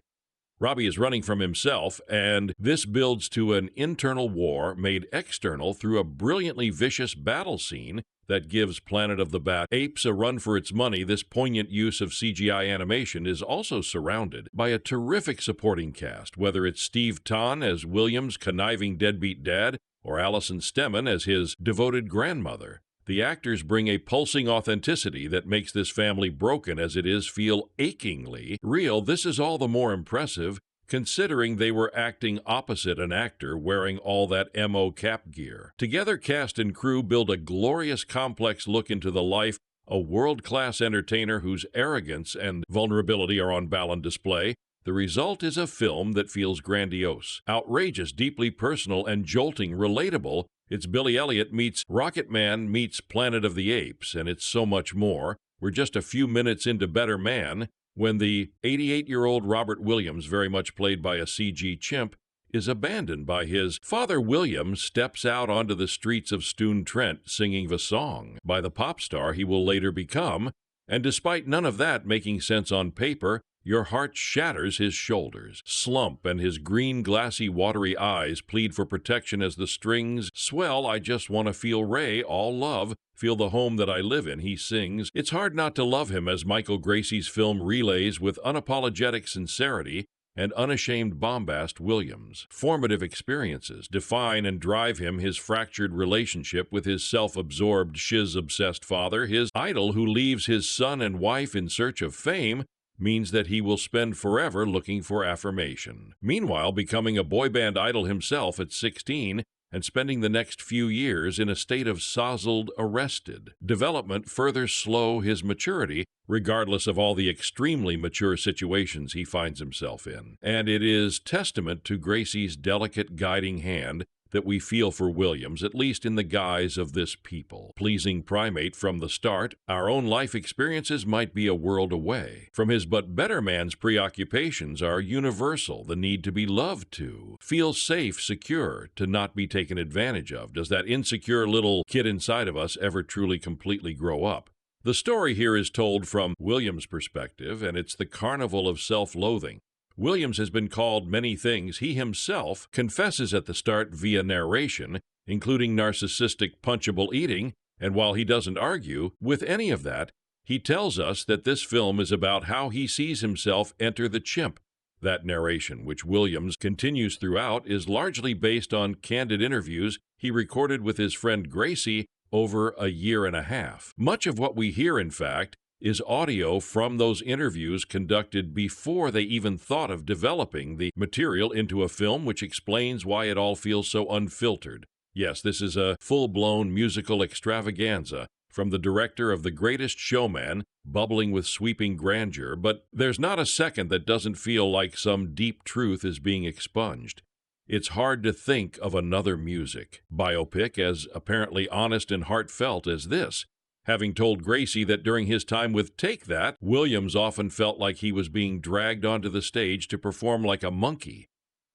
Robbie is running from himself, and this builds to an internal war made external through a brilliantly vicious battle scene that gives Planet of the Apes a run for its money. This poignant use of CGI animation is also surrounded by a terrific supporting cast, whether it's Steve Zahn as Williams' conniving deadbeat dad or Alison Stemen as his devoted grandmother. The actors bring a pulsing authenticity that makes this family, broken as it is, feel achingly real. This is all the more impressive considering they were acting opposite an actor wearing all that MO cap gear. Together, cast and crew build a glorious, complex look into the life of a world-class entertainer whose arrogance and vulnerability are on display display. The result is a film that feels grandiose, outrageous, deeply personal, and jolting relatable. It's Billy Elliot meets Rocket Man meets Planet of the Apes, and it's so much more. We're just a few minutes into Better Man when the 88-year-old Robert Williams, very much played by a CG chimp, is abandoned by his father. Williams steps out onto the streets of Stoon-Trent singing the song by the pop star he will later become, and despite none of that making sense on paper, your heart shatters. His shoulders slump and his green, glassy, watery eyes plead for protection as the strings swell. I just want to feel Ray, all love, feel the home that I live in, he sings. It's hard not to love him as Michael Gracey's film relays with unapologetic sincerity and unashamed bombast Williams' formative experiences define and drive him, his fractured relationship with his self-absorbed, shiz-obsessed father, his idol who leaves his son and wife in search of fame, means that he will spend forever looking for affirmation. Meanwhile, becoming a boy band idol himself at 16 and spending the next few years in a state of sozzled, arrested development further slow his maturity, regardless of all the extremely mature situations he finds himself in. And it is testament to Gracey's delicate guiding hand that we feel for Williams, at least in the guise of this people-pleasing primate from the start. Our own life experiences might be a world away from his, but Better Man's preoccupations are universal. The need to be loved, to feel safe, secure, to not be taken advantage of. Does that insecure little kid inside of us ever truly completely grow up? The story here is told from Williams' perspective, and it's the carnival of self-loathing. Williams has been called many things. He himself confesses at the start via narration, including narcissistic, punchable eating, and while he doesn't argue with any of that, he tells us that this film is about how he sees himself enter the chimp. That narration, which Williams continues throughout, is largely based on candid interviews he recorded with his friend Gracey over a year and a half. Much of what we hear, in fact, is audio from those interviews conducted before they even thought of developing the material into a film, which explains why it all feels so unfiltered. Yes, this is a full-blown musical extravaganza from the director of The Greatest Showman, bubbling with sweeping grandeur, but there's not a second that doesn't feel like some deep truth is being expunged. It's hard to think of another music biopic as apparently honest and heartfelt as this. Having told Gracey that during his time with Take That, Williams often felt like he was being dragged onto the stage to perform like a monkey.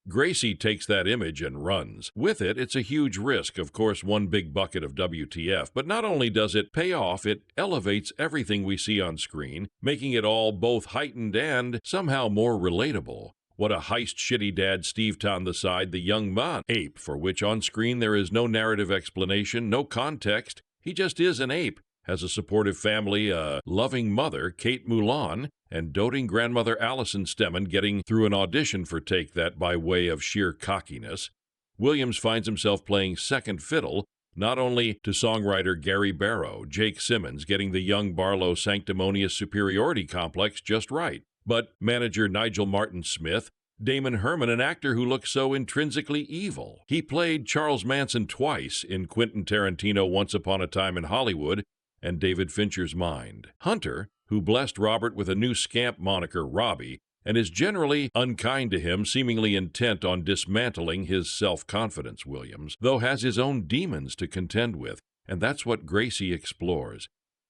Gracey takes that image and runs. With it, it's a huge risk, of course, one big bucket of WTF, but not only does it pay off, it elevates everything we see on screen, making it all both heightened and somehow more relatable. What a heist shitty dad Steve Zahn the young man ape, for which on screen there is no narrative explanation, no context. He just is an ape. Has a supportive family, a loving mother, Kate Moulin, and doting grandmother Alison Stemen getting through an audition for Take That by way of sheer cockiness. Williams finds himself playing second fiddle, not only to songwriter Gary Barrow, Jake Simmons getting the young Barlow sanctimonious superiority complex just right, but manager Nigel Martin Smith, Damon Herman, an actor who looks so intrinsically evil. He played Charles Manson twice in Quentin Tarantino Once Upon a Time in Hollywood, and David Fincher's Mind. Hunter, who blessed Robert with a new scamp moniker, Robbie, and is generally unkind to him, seemingly intent on dismantling his self-confidence. Williams, though, has his own demons to contend with, and that's what Gracey explores.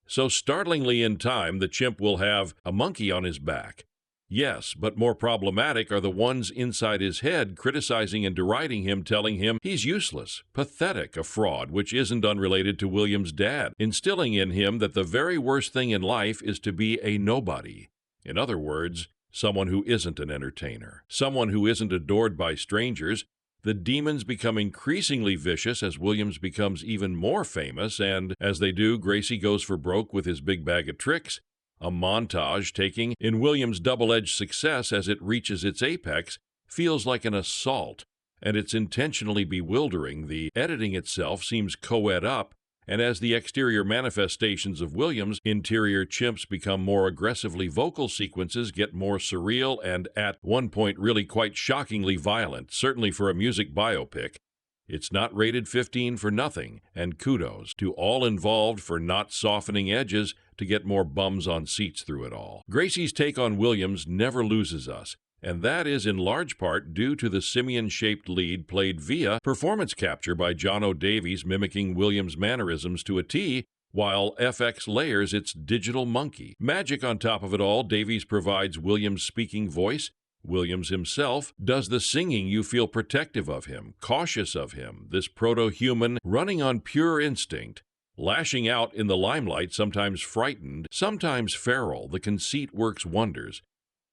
So startlingly in time, the chimp will have a monkey on his back. Yes, but more problematic are the ones inside his head criticizing and deriding him, telling him he's useless, pathetic, a fraud, which isn't unrelated to William's dad, instilling in him that the very worst thing in life is to be a nobody. In other words, someone who isn't an entertainer, someone who isn't adored by strangers. The demons become increasingly vicious as Williams becomes even more famous, and as they do, Gracey goes for broke with his big bag of tricks. A montage taking in Williams' double-edged success as it reaches its apex feels like an assault, and it's intentionally bewildering. The editing itself seems co-ed up, and as the exterior manifestations of Williams' interior chimps become more aggressively, vocal sequences get more surreal and at one point really quite shockingly violent, certainly for a music biopic. It's not rated 15 for nothing, and kudos to all involved for not softening edges to get more bums on seats through it all. Gracey's take on Williams never loses us, and that is in large part due to the simian-shaped lead played via performance capture by Jonno Davies mimicking Williams' mannerisms to a T, while FX layers its digital monkey. Magic on top of it all, Davies provides Williams' speaking voice. Williams himself does the singing. You feel protective of him, cautious of him, this proto-human running on pure instinct, lashing out in the limelight, sometimes frightened, sometimes feral. The conceit works wonders.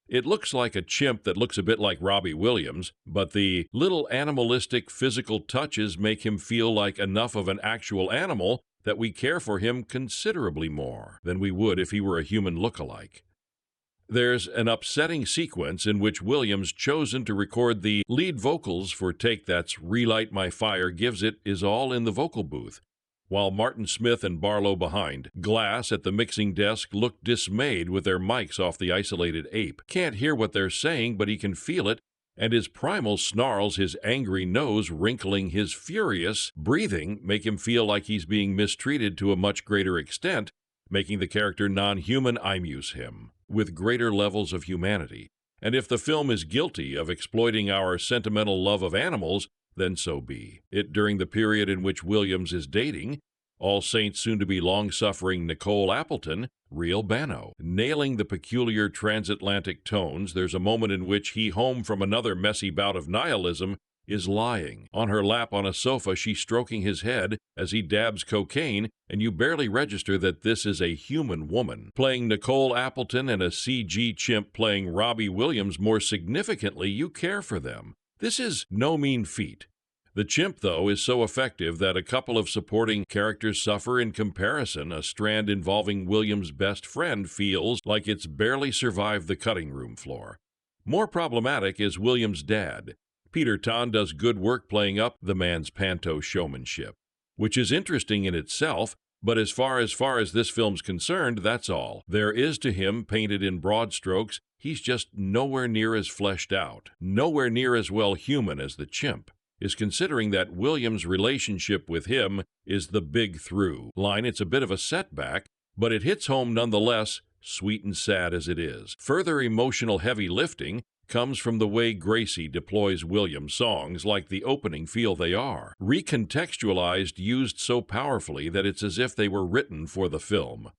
It looks like a chimp that looks a bit like Robbie Williams, but the little animalistic physical touches make him feel like enough of an actual animal that we care for him considerably more than we would if he were a human look-alike. There's an upsetting sequence in which Williams, chosen to record the lead vocals for Take That's Relight My Fire Gives It, is all in the vocal booth, while Martin Smith and Barlow behind glass at the mixing desk look dismayed with their mics off the isolated ape. Can't hear what they're saying, but he can feel it, and his primal snarls, his angry nose wrinkling, his furious breathing make him feel like he's being mistreated to a much greater extent, making the character non-human. I muse him with greater levels of humanity. And if the film is guilty of exploiting our sentimental love of animals, then so be it. During the period in which Williams is dating All Saints soon-to-be long-suffering Nicole Appleton, real Bano. Nailing the peculiar transatlantic tones, there's a moment in which he, home from another messy bout of nihilism, is lying on her lap on a sofa, she stroking his head as he dabs cocaine, and you barely register that this is a human woman. Playing Nicole Appleton and a CG chimp playing Robbie Williams, more significantly, you care for them. This is no mean feat. The chimp, though, is so effective that a couple of supporting characters suffer in comparison. A strand involving Williams' best friend feels like it's barely survived the cutting room floor. More problematic is Williams' dad. Peter Tan does good work playing up the man's panto showmanship, which is interesting in itself, but as far as this film's concerned, that's all there is to him. Painted in broad strokes, he's just nowhere near as fleshed out, nowhere near as well human as the chimp is, considering that Williams' relationship with him is the big through line. It's a bit of a setback, but it hits home nonetheless, sweet and sad as it is. Further emotional heavy lifting comes from the way Gracey deploys Williams' songs, like the opening feel they are, recontextualized, used so powerfully that it's as if they were written for the film.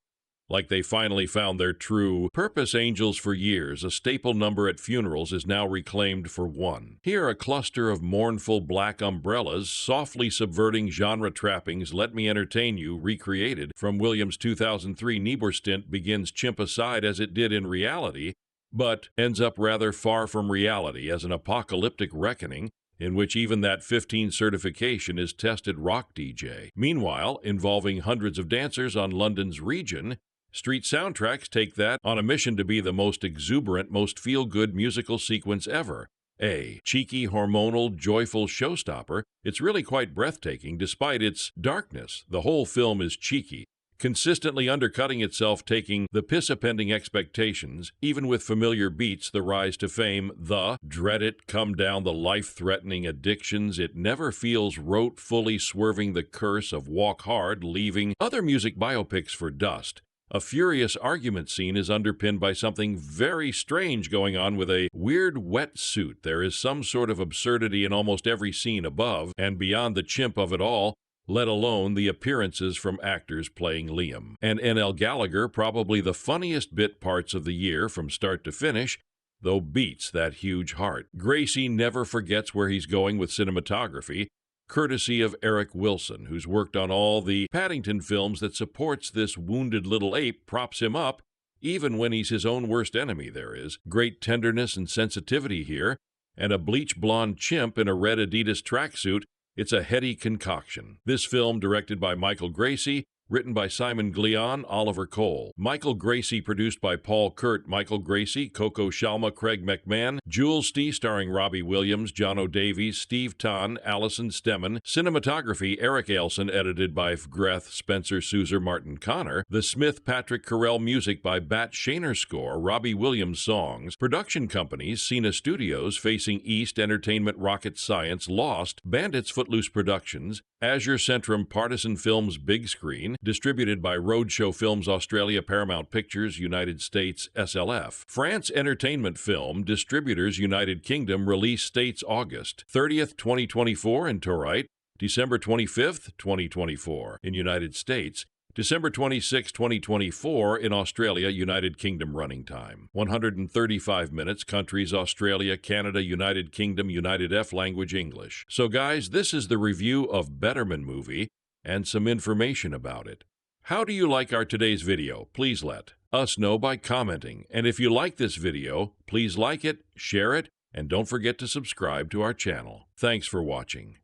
Like they finally found their true purpose. Angels for years, a staple number at funerals, is now reclaimed for one. Here, a cluster of mournful black umbrellas, softly subverting genre trappings, Let Me Entertain You, recreated from Williams' 2003 Niebuhr stint, begins chimp aside as it did in reality, but ends up rather far from reality as an apocalyptic reckoning in which even that 15 certification is tested rock DJ. Meanwhile, involving hundreds of dancers on London's Region, Street Soundtracks take that on a mission to be the most exuberant, most feel-good musical sequence ever. A cheeky, hormonal, joyful showstopper, it's really quite breathtaking despite its darkness. The whole film is cheeky, consistently undercutting itself, taking the piss-appending expectations, even with familiar beats, the rise to fame, the dread it, come down, the life-threatening addictions. It never feels rote, fully swerving the curse of Walk Hard, leaving other music biopics for dust. A furious argument scene is underpinned by something very strange going on with a weird wetsuit. There is some sort of absurdity in almost every scene above and beyond the chimp of it all, let alone the appearances from actors playing Liam and N.L. Gallagher, probably the funniest bit parts of the year from start to finish, though beats that huge heart. Gracey never forgets where he's going with cinematography, courtesy of Eric Wilson, who's worked on all the Paddington films that supports this wounded little ape, props him up, even when he's his own worst enemy. There is great tenderness and sensitivity here, and a bleach blonde chimp in a red Adidas tracksuit. It's a heady concoction. This film, directed by Michael Gracey, written by Simon Gleeson, Oliver Cole. Michael Gracey, produced by Paul Kurt, Michael Gracey, Coco Shalma, Craig McMahon, Jules Stee, starring Robbie Williams, Jonno Davies, Steve Tan, Allison Stemmen. Cinematography, Eric Ailson, edited by Greth, Spencer Souser, Martin Connor. The Smith Patrick Carell music by Bat Shaner score, Robbie Williams songs. Production companies, Sina Studios, Facing East, Entertainment Rocket Science, Lost, Bandits Footloose Productions, Azure Centrum Partisan Films Big Screen, distributed by Roadshow Films Australia, Paramount Pictures, United States, SLF. France Entertainment Film, Distributors, United Kingdom, release states August 30th, 2024 in Torite, December 25th, 2024 in United States, December 26, 2024 in Australia, United Kingdom running time. 135 minutes, countries Australia, Canada, United Kingdom, United F language English. So guys, this is the review of Betterman movie and some information about it. How do you like our today's video? Please let us know by commenting. And if you like this video, please like it, share it, and don't forget to subscribe to our channel. Thanks for watching.